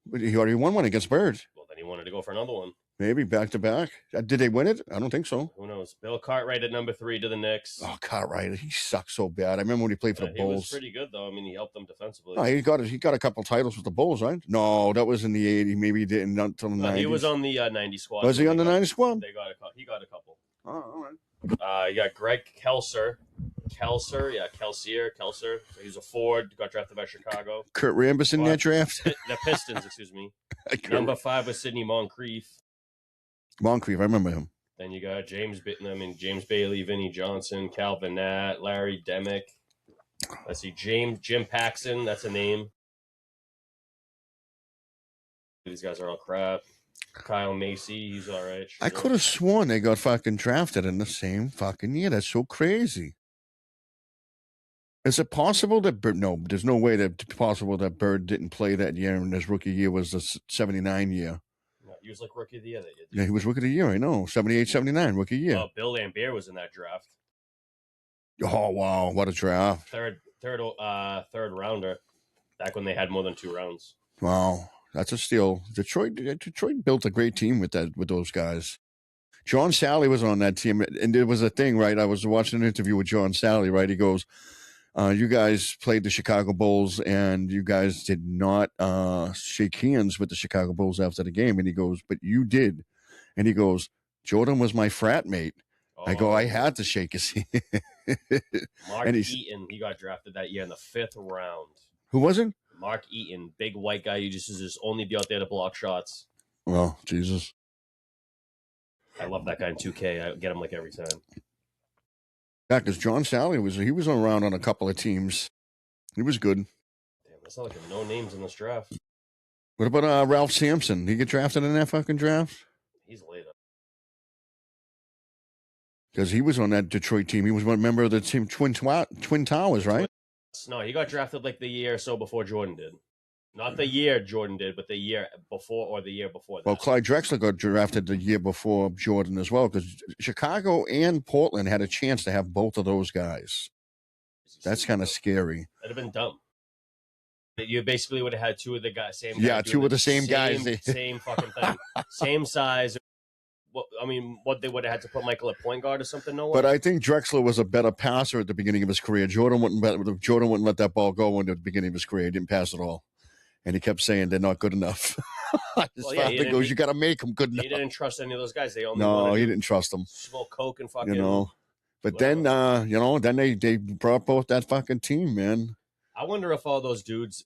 But he already won one against Bird. Well, then he wanted to go for another one. Maybe back to back. Did they win it? I don't think so. Who knows? Bill Cartwright at number 3 to the Knicks. Oh, Cartwright, he sucked so bad. I remember when he played for the Bulls. He was pretty good though. I mean, he helped them defensively. Oh, he got a couple titles with the Bulls, right? No, that was in the 80s. Maybe he didn't until the 90s. He was on the 90 squad. Was he on the 90 squad? He got a couple. Oh, all right. You got Greg Kelser. Kelser. So he's a forward. Got drafted by Chicago. Kurt Rambis in that draft? The Pistons, excuse me. Number 5 was Sidney Moncrief. Moncrief, I remember him. Then you got James Bailey, Vinnie Johnson, Calvin Nat, Larry Demick. Let's see, Jim Paxson. That's a name. These guys are all crap. Kyle Macy, he's all right. I could have sworn they got fucking drafted in the same fucking year. That's so crazy. Is it possible that Bird? No, there's no way that it's possible that Bird didn't play that year and his rookie year was the 79 year. No, he was like rookie of the year that year. Yeah, he was rookie of the year. I know. 78, 79, rookie year. Bill Lambier was in that draft. Oh, wow. What a draft. Third rounder back when they had more than 2 rounds. Wow. That's a steal. Detroit built a great team with those guys. John Sally was on that team, and there was a thing, right? I was watching an interview with John Sally, right? He goes, you guys played the Chicago Bulls, and you guys did not shake hands with the Chicago Bulls after the game. And he goes, but you did. And he goes, Jordan was my frat mate. Oh. I go, I had to shake his hand. Mark Eaton, he got drafted that year in the 5th round. Who was it? Mark Eaton, big white guy who just only be out there to block shots. Well, Jesus. I love that guy in 2K. I get him like every time. Yeah, because John Sally was around on a couple of teams. He was good. Damn, that's not like no names in this draft. What about Ralph Sampson? Did he get drafted in that fucking draft? He's later. Because he was on that Detroit team. He was one member of the team Twin Towers, right? No, he got drafted like the year or so before Jordan did. Not the year Jordan did, but the year before or the year before that. Well, Clyde Drexler got drafted the year before Jordan as well, because Chicago and Portland had a chance to have both of those guys. That's kind of scary. That'd have been dumb. You basically would have had two of the guys, same. Yeah, two of the same guys. Same fucking thing. Same size. What they would have had to put Michael at point guard or something? No. But I think Drexler was a better passer at the beginning of his career. Jordan wouldn't let that ball go in the beginning of his career. He didn't pass at all. And he kept saying they're not good enough. He goes, you got to make them good enough. He didn't trust any of those guys. They only he didn't trust them. Smoke coke and fucking. But whatever. Then they brought both that fucking team, man. I wonder if all those dudes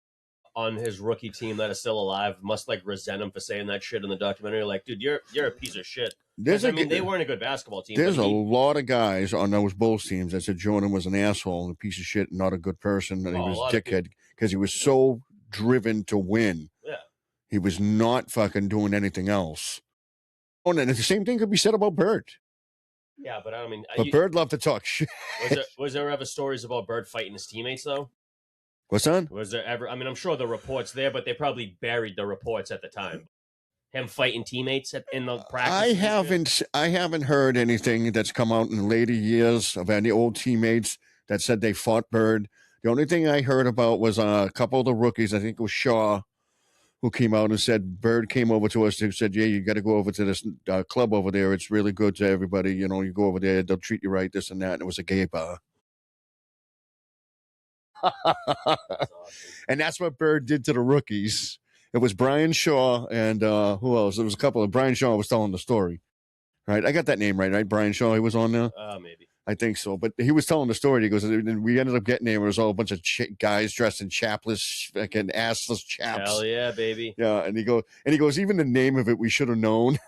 on his rookie team that are still alive must like resent him for saying that shit in the documentary. Like, dude, you're a piece of shit. They weren't a good basketball team. There's a lot of guys on those Bulls teams that said Jordan was an asshole and a piece of shit and not a good person, and he was a dickhead because he was so driven to win. Yeah. He was not fucking doing anything else. Oh, and the same thing could be said about Bird. Yeah, but I mean... But Bird loved to talk shit. Was there ever stories about Bird fighting his teamemates, though? What's that? Was there ever... I mean, I'm sure the reports there, but they probably buried the reports at the time. Him fighting teammates in the practice. I haven't heard anything that's come out in later years of any old teammates that said they fought Bird. The only thing I heard about was a couple of the rookies, I think it was Shaw, who came out and said Bird came over to us and said, yeah, you got to go over to this club over there. It's really good to everybody. You know, you go over there, they'll treat you right, this and that. And it was a gay bar. Awesome. And that's what Bird did to the rookies. It was Brian Shaw and who else? There was a couple of Brian Shaw was telling the story. Right? I got that name right? Brian Shaw, he was on there? Maybe. I think so. But he was telling the story. He goes, and we ended up getting there. It was all a bunch of guys dressed in chapless, fucking assless chaps. Hell yeah, baby. Yeah. And he goes, even the name of it, we should have known.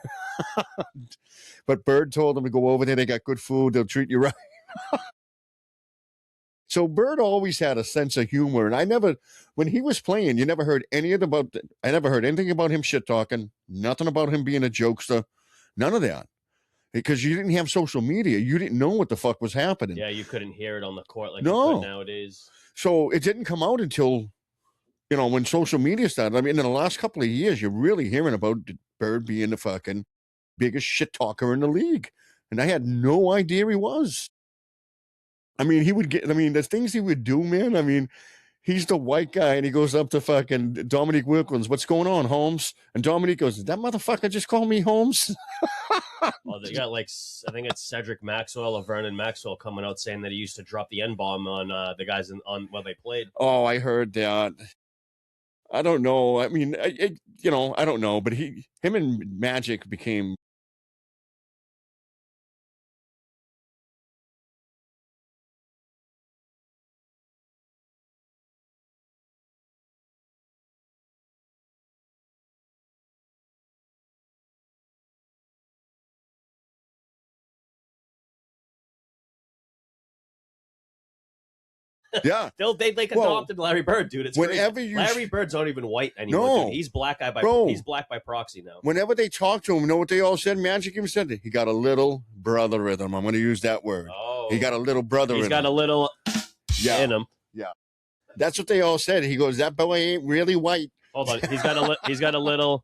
But Bird told them to go over there. They got good food. They'll treat you right. So Bird always had a sense of humor. And when he was playing, you never heard I never heard anything about him shit talking, nothing about him being a jokester, none of that. Because you didn't have social media. You didn't know what the fuck was happening. Yeah, you couldn't hear it on the court like you could nowadays. So it didn't come out until, when social media started. I mean, in the last couple of years, you're really hearing about Bird being the fucking biggest shit talker in the league. And I had no idea he was. I mean, the things he would do, man. I mean, he's the white guy, and he goes up to fucking Dominique Wilkins. What's going on, Holmes? And Dominique goes, did that motherfucker just call me Holmes? Well, they got I think it's Cedric Maxwell or Vernon Maxwell coming out saying that he used to drop the N-bomb on the guys while they played. Oh, I heard that. I don't know. I mean, I don't know, but him and Magic became. Yeah. They like adopted Larry Bird, dude. It's whenever crazy. you Larry Bird's not even white anymore. No. Dude. He's black by proxy now. Whenever they talk to him, you know what they all said? Magic even said it. He got a little brother rhythm. I'm going to use that word. Oh, he got a little brother He's rhythm. got a little in him. Yeah. That's what they all said. He goes, that boy ain't really white. Hold on. He's got a little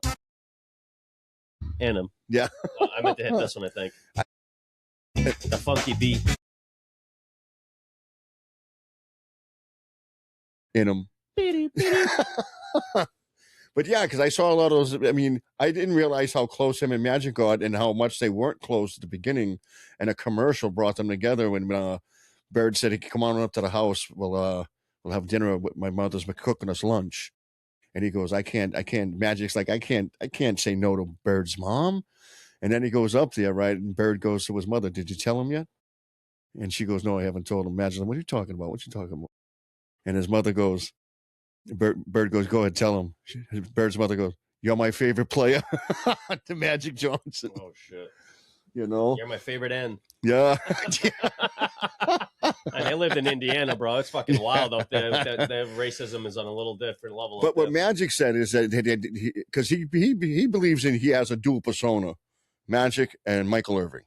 in him. Yeah. I meant to hit this one, I think. The funky beat. In him. But yeah, because I saw a lot of those. I mean, I didn't realize how close him and Magic got and how much they weren't close at the beginning. And a commercial brought them together when Bird said, "Come on up to the house. We'll have dinner with my mother's cooking us lunch." And he goes, I can't. Magic's like, I can't say no to Bird's mom. And then he goes up there, right? And Bird goes to his mother, "Did you tell him yet?" And she goes, "No, I haven't told him." Magic's like, "What are you talking about? What you talking about?" And his mother goes, Bird goes, "Go ahead, tell him." Bird's mother goes, "You're my favorite player." To Magic Johnson. Oh, shit. You know? You're my favorite end. Yeah. And they lived in Indiana, bro. It's fucking wild out there. Their racism is on a little different level. But what Magic said is that because he believes he has a dual persona, Magic and Michael Irving.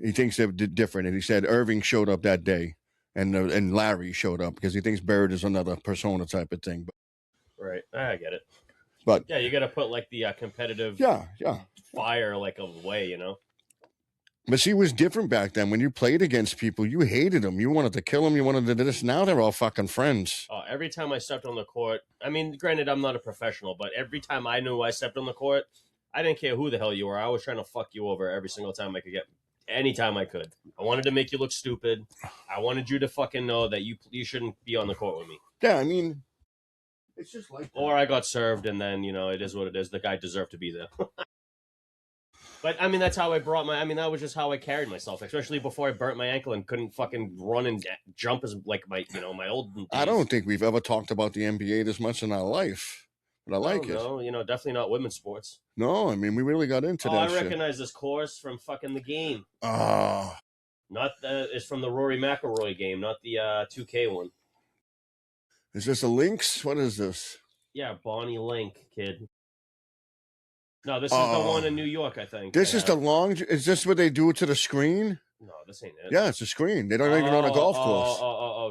He thinks they're different. And he said Irving showed up that day. And Larry showed up because he thinks Bird is another persona type of thing. But, right. I get it. But yeah, you got to put like the competitive fire like away, you know? But see, it was different back then. When you played against people, you hated them. You wanted to kill them. You wanted to do this. Now they're all fucking friends. Oh, every time I stepped on the court, I mean, granted, I'm not a professional, but every time I knew I stepped on the court, I didn't care who the hell you were. I was trying to fuck you over every single time I could get. Anytime I could. I wanted to make you look stupid. I wanted you to fucking know that you shouldn't be on the court with me. Yeah, I mean, it's just like that. Or I got served, and then, you know, it is what it is. The guy deserved to be there. But, I mean, that's how I that was just how I carried myself, especially before I burnt my ankle and couldn't fucking run and jump as, like, my old days. I don't think we've ever talked about the NBA this much in our life. But I like it. No, definitely not women's sports. No, I mean, we really got into that shit. I recognize this course from fucking the game. Oh. It's from the Rory McIlroy game, not the 2K one. Is this a Lynx? What is this? Yeah, Bonnie Link, kid. No, this is the one in New York, I think. This is the long... Is this what they do to the screen? No, this ain't it. Yeah, it's a screen. They don't even on a golf course.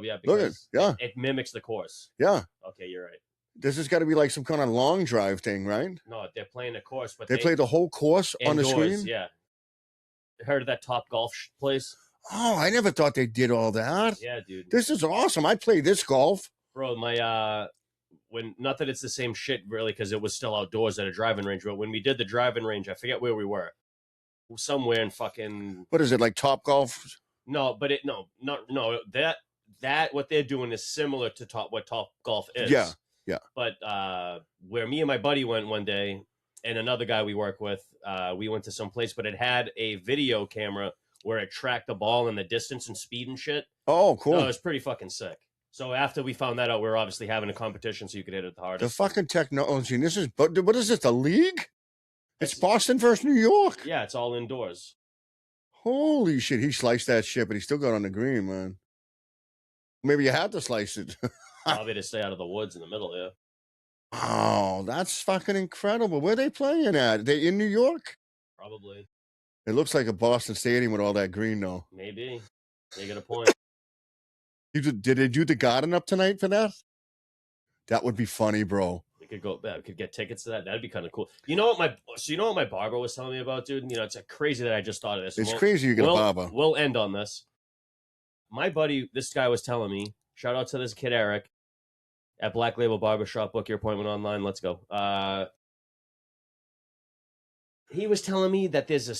Yeah. Look at it mimics the course. Yeah. Okay, you're right. This has got to be like some kind of long drive thing, right? No, they're playing a course, but they play the whole course indoors, on the screen? Yeah. Heard of that Top Golf place? Oh, I never thought they did all that. Yeah, dude. This is awesome. I play this golf. Bro, my, not that it's the same shit, really, because it was still outdoors at a driving range, but when we did the driving range, I forget where we were. Somewhere in fucking... What is it, like Top Golf? No, but that what they're doing is similar to what Top Golf is. Yeah. Yeah. But where me and my buddy went one day and another guy we work with, we went to some place, but it had a video camera where it tracked the ball and the distance and speed and shit. Oh, cool. So it was pretty fucking sick. So after we found that out, we were obviously having a competition so you could hit it the hardest. The fucking technology. What is this, the league? It's Boston versus New York. Yeah, it's all indoors. Holy shit. He sliced that shit, but he still got on the green, man. Maybe you had to slice it. Probably to stay out of the woods in the middle, yeah. Oh, that's fucking incredible. Where are they playing at? Are they in New York? Probably. It looks like a Boston stadium with all that green, though. Maybe. You got a point. Did they do the garden up tonight for that? That would be funny, bro. We could go. We could get tickets to that. That'd be kind of cool. You know what my barber was telling me about, dude? You know, it's crazy that I just thought of this. It's crazy you get a barber. We'll end on this. My buddy, this guy was telling me. Shout out to this kid Eric at Black Label Barbershop. Book your appointment online. Let's go. He was telling me that there's a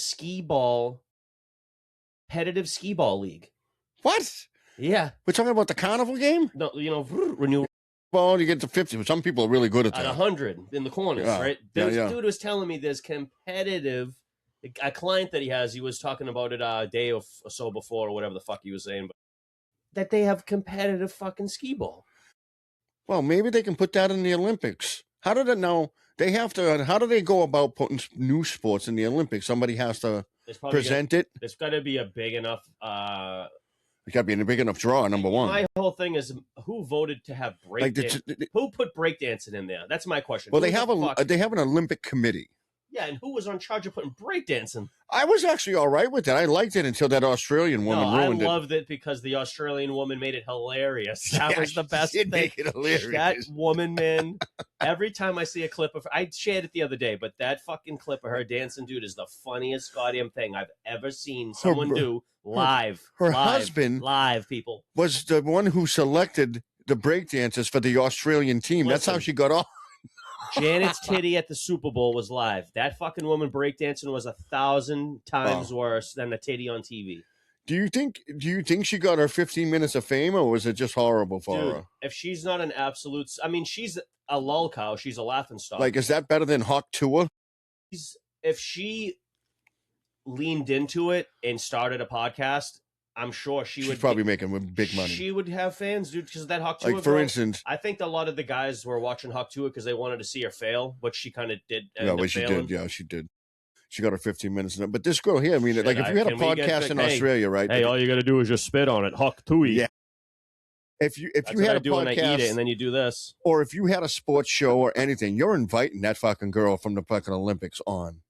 competitive skee ball league. What? Yeah. We're talking about the carnival game? No, renew. Well, you get to 50, but some people are really good at that. At 100 in the corners, right? This dude was telling me there's competitive. A client that he has, he was talking about it a day or so before, or whatever the fuck he was saying, but that they have competitive fucking skee ball. Well, maybe they can put that in the Olympics. How do they know? How do they go about putting new sports in the Olympics? Somebody has to present it. There's got to be a big enough It's got to be a big enough draw, number one. My whole thing is who voted to have breakdancing? Who put breakdancing in there? That's my question. Well, they have an Olympic committee. Yeah, and who was on charge of putting breakdancing? I was actually all right with that. I liked it until that Australian woman ruined it. I loved it because the Australian woman made it hilarious. That was the best thing. Make it hilarious. That woman, man. Every time I see a clip of her, I shared it the other day, but that fucking clip of her dancing, dude, is the funniest goddamn thing I've ever seen someone do live. Her husband, people, was the one who selected the breakdancers for the Australian team. That's how she got off. Janet's titty at the Super Bowl was live. That fucking woman breakdancing was 1,000 times worse than the titty on TV. Do you think she got her 15 minutes of fame, or was it just horrible for her? If she's not an absolute, I mean, she's a lull cow. She's a laughing stock. Like, is that better than Hawk Tour? If she leaned into it and started a podcast, I'm sure she's probably making big money. She would have fans, dude, because that Hawk Tour. Like, for instance, I think a lot of the guys were watching Hawk Tour because they wanted to see her fail, which she kind of did. She did. Yeah, she did. She got her 15 minutes. But this girl here, I mean, like, if you had a podcast in Australia, right? Hey, all you got to do is just spit on it. Hawk Tour. Yeah. If you had a podcast, when I eat it, and then you do this, or if you had a sports show or anything, you're inviting that fucking girl from the fucking Olympics on.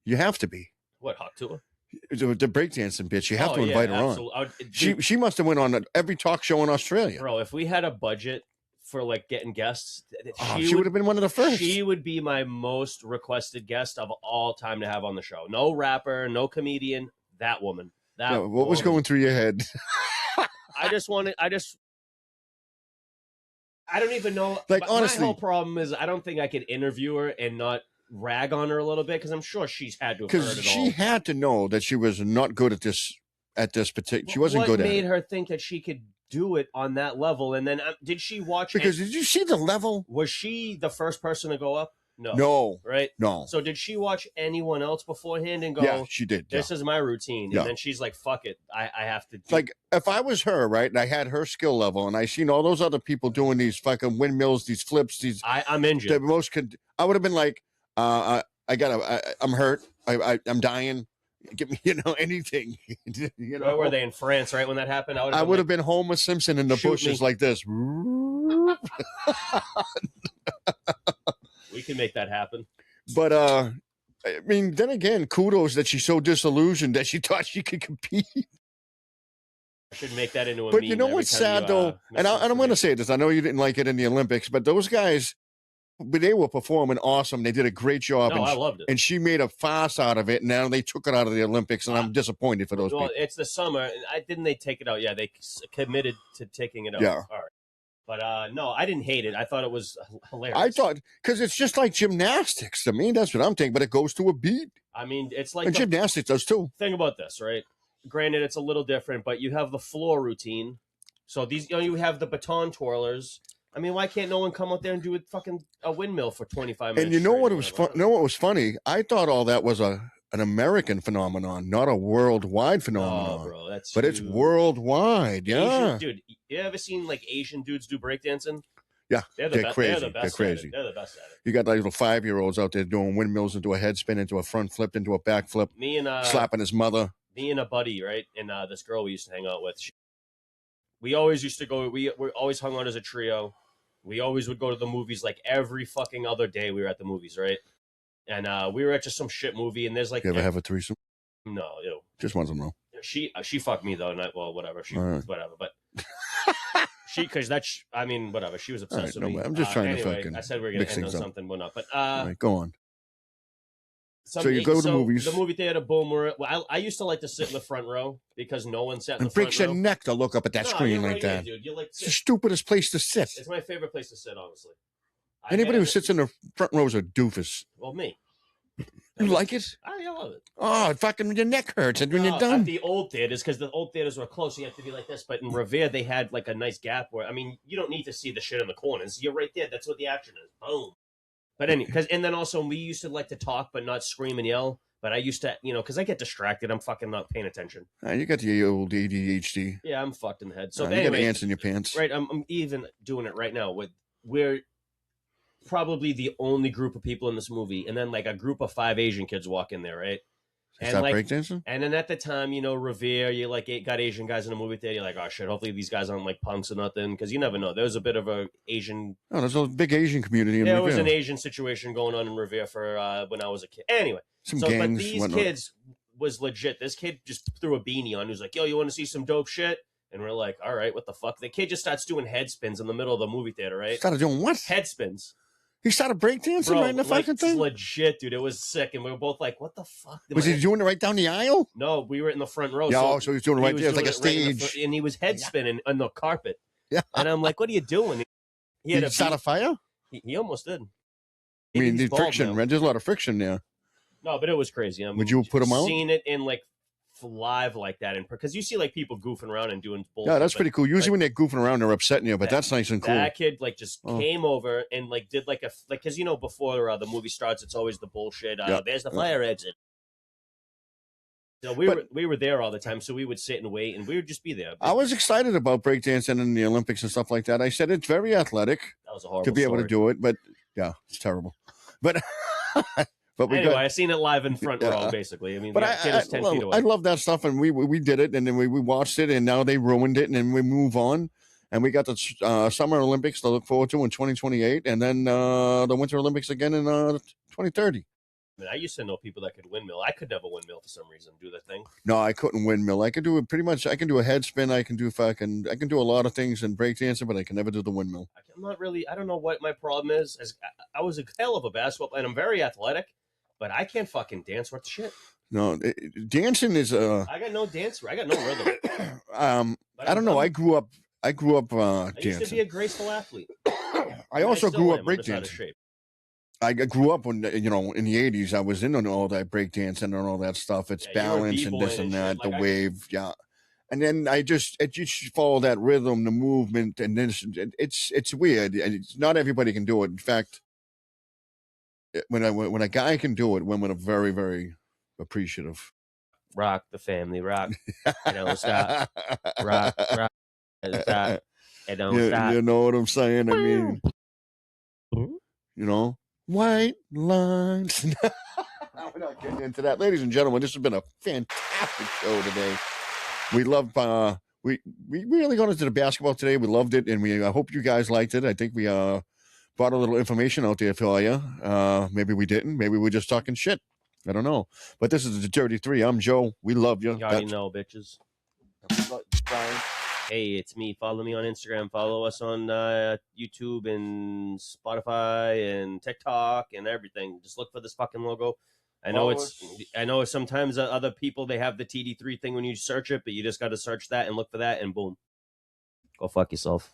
You have to be. What, Hawk Tour? The breakdancing bitch. You have to invite her on. She must have went on every talk show in Australia. Bro, if we had a budget for like getting guests, she would have been one of the first. She would be my most requested guest of all time to have on the show. No rapper, no comedian. That woman. What was going through your head? I don't even know. Like, honestly, my whole problem is I don't think I could interview her and not rag on her a little bit, because I'm sure she's had to have heard it all. Because she had to know that she was not good at this particular. She wasn't good at it. What made her think that she could do it on that level? And then did she watch? Because did you see the level? Was she the first person to go up? No. Right? No. So did she watch anyone else beforehand and go, yeah, she did. This is my routine. And then she's like, fuck it. I have to do. Like, if I was her, right, and I had her skill level, and I seen all those other people doing these fucking windmills, these flips, I'm injured. I would have been like, I'm hurt. I'm dying. Give me, anything. Where were they, in France, right, when that happened? I would have been Homer Simpson in the bushes like this. We can make that happen. But I mean, then again, kudos that she's so disillusioned that she thought she could compete. I should make that into a But meme. you know what's sad though, and I'm going to say this. I know you didn't like it in the Olympics, but those guys, they were performing awesome. They did a great job. No, I loved it. And she made a farce out of it. And now they took it out of the Olympics, and I'm disappointed for those people. It's the summer. Didn't they take it out? Yeah, they committed to taking it out. Yeah. All right. But no, I didn't hate it. I thought it was hilarious. I thought, because it's just like gymnastics. I mean, that's what I'm thinking, but it goes to a beat. I mean, it's like... And gymnastics does too. Think about this, right? Granted, it's a little different, but you have the floor routine. So these, you have the baton twirlers. I mean, why can't no one come out there and do a windmill for 25 minutes? And you know what was what was funny? I thought all that was an American phenomenon, not a worldwide phenomenon. Oh, bro, that's but huge. It's worldwide. Yeah, dude. You ever seen like Asian dudes do breakdancing? Yeah, they're crazy. They're crazy. They're the best at it. You got like little 5-year-olds out there doing windmills into a head spin, into a front flip, into a back flip. Me and slapping his mother. Me and a buddy, right, and this girl we used to hang out with. We always used to go. We always hung out as a trio. We always would go to the movies like every fucking other day. We were at the movies, right? And we were at just some shit movie. And there's like, you ever have a threesome? No, ew. Just want to know. She fucked me though. Not well, whatever. Whatever. But because that's, I mean, whatever. She was obsessed with me. I'm just trying to fucking. I said we are gonna end on something, but not. But right, go on. So you go to the movies. The movie theater, boom. I used to like to sit in the front row because no one sat in the front row. It breaks your neck to look up at that screen like that. Dude. It's the stupidest place to sit. It's my favorite place to sit, honestly. Anybody who sits in the front row is a doofus. Well, me. You like it? I love it. Oh, fucking your neck hurts when you're done. At the old theaters, because the old theaters were close, you have to be like this. But in Revere, they had like a nice gap where, I mean, you don't need to see the shit in the corners. You're right there. That's what the action is. Boom. But and then also we used to like to talk, but not scream and yell. But I used to, because I get distracted. I'm fucking not paying attention. You got the old ADHD. Yeah, I'm fucked in the head. So you got ants in your pants. Right, I'm even doing it right now. We're probably the only group of people in this movie, and then like a group of 5 Asian kids walk in there, right? Is that breakdancing? And then at the time, you know, Revere, you like got Asian guys in the movie theater. You're like, oh shit, hopefully these guys aren't like punks or nothing, because you never know. There was a bit of a Asian. Oh, there's a big Asian community in There Revere. was an Asian situation going on in Revere for when I was a kid. Anyway, Gangs, but these kids was legit. This kid just threw a beanie on. He was like, yo, you want to see some dope shit? And we're like, all right, what the fuck? The kid just starts doing head spins in the middle of the movie theater, right? Started doing what? Head spins. He started breakdancing right in the fucking thing? Legit, dude. It was sick. And we were both like, what the fuck? Was he doing it right down the aisle? No, we were in the front row. Yeah, so he was doing it right there. It was like a stage. Right and he was head spinning on the carpet. Yeah. And I'm like, what are you doing? He had start a fire? He almost did. I mean, the friction, right? There's a lot of friction there. No, but it was crazy. I mean, would you put him out? Seen it in like live like that, and because you see like people goofing around and doing bullshit. Yeah, that's pretty cool. Usually when they're goofing around, they're upsetting you, but that's nice and cool. That kid like just came over and like did like because you know before the movie starts, it's always the bullshit. There's the fire exit. So we were there all the time, so we would sit and wait, and we would just be there. I was excited about breakdancing in the Olympics and stuff like that. I said it's very athletic. That was a horrible to be able story. to do it, but yeah, it's terrible. But anyway, I seen it live in front row, basically. I mean, but I love that stuff, and we did it, and then we watched it, and now they ruined it, and then we move on, and we got the Summer Olympics to look forward to in 2028, and then the Winter Olympics again in 2030. I mean, I used to know people that could windmill. I could never windmill for some reason. Do the thing. No, I couldn't windmill. I could do it pretty much. I can do a head spin. I can do I can do a lot of things in breakdancing, but I can never do the windmill. I'm not really. I don't know what my problem is. I was a hell of a basketball player, and I'm very athletic. But I can't fucking dance worth shit. No, dancing is I got no dance. I got no rhythm. I don't know. I grew up dancing. I used to be a graceful athlete. I also grew up breakdancing. I grew up when in the 80s. I was into all that breakdancing and all that stuff. It's balance and this and that, the wave, yeah. And then I just follow that rhythm, the movement, and then it's weird. It's not everybody can do it. In fact, when a guy can do it, women are very, very appreciative. Rock the family, rock. You don't stop. Rock. It don't stop. You know what I'm saying? I mean, white lines. We're not getting into that. Ladies and gentlemen, this has been a fantastic show today. We love, we really got into the basketball today. We loved it, and I hope you guys liked it. I think we brought a little information out there for you. Maybe we didn't. Maybe we're just talking shit. I don't know. But this is the Dirty Three. I'm Joe. We love you. You already know, bitches. Hey, it's me. Follow me on Instagram. Follow us on YouTube and Spotify and TikTok and everything. Just look for this fucking logo. I know sometimes other people, they have the TD3 thing when you search it, but you just got to search that and look for that, and boom. Go fuck yourself.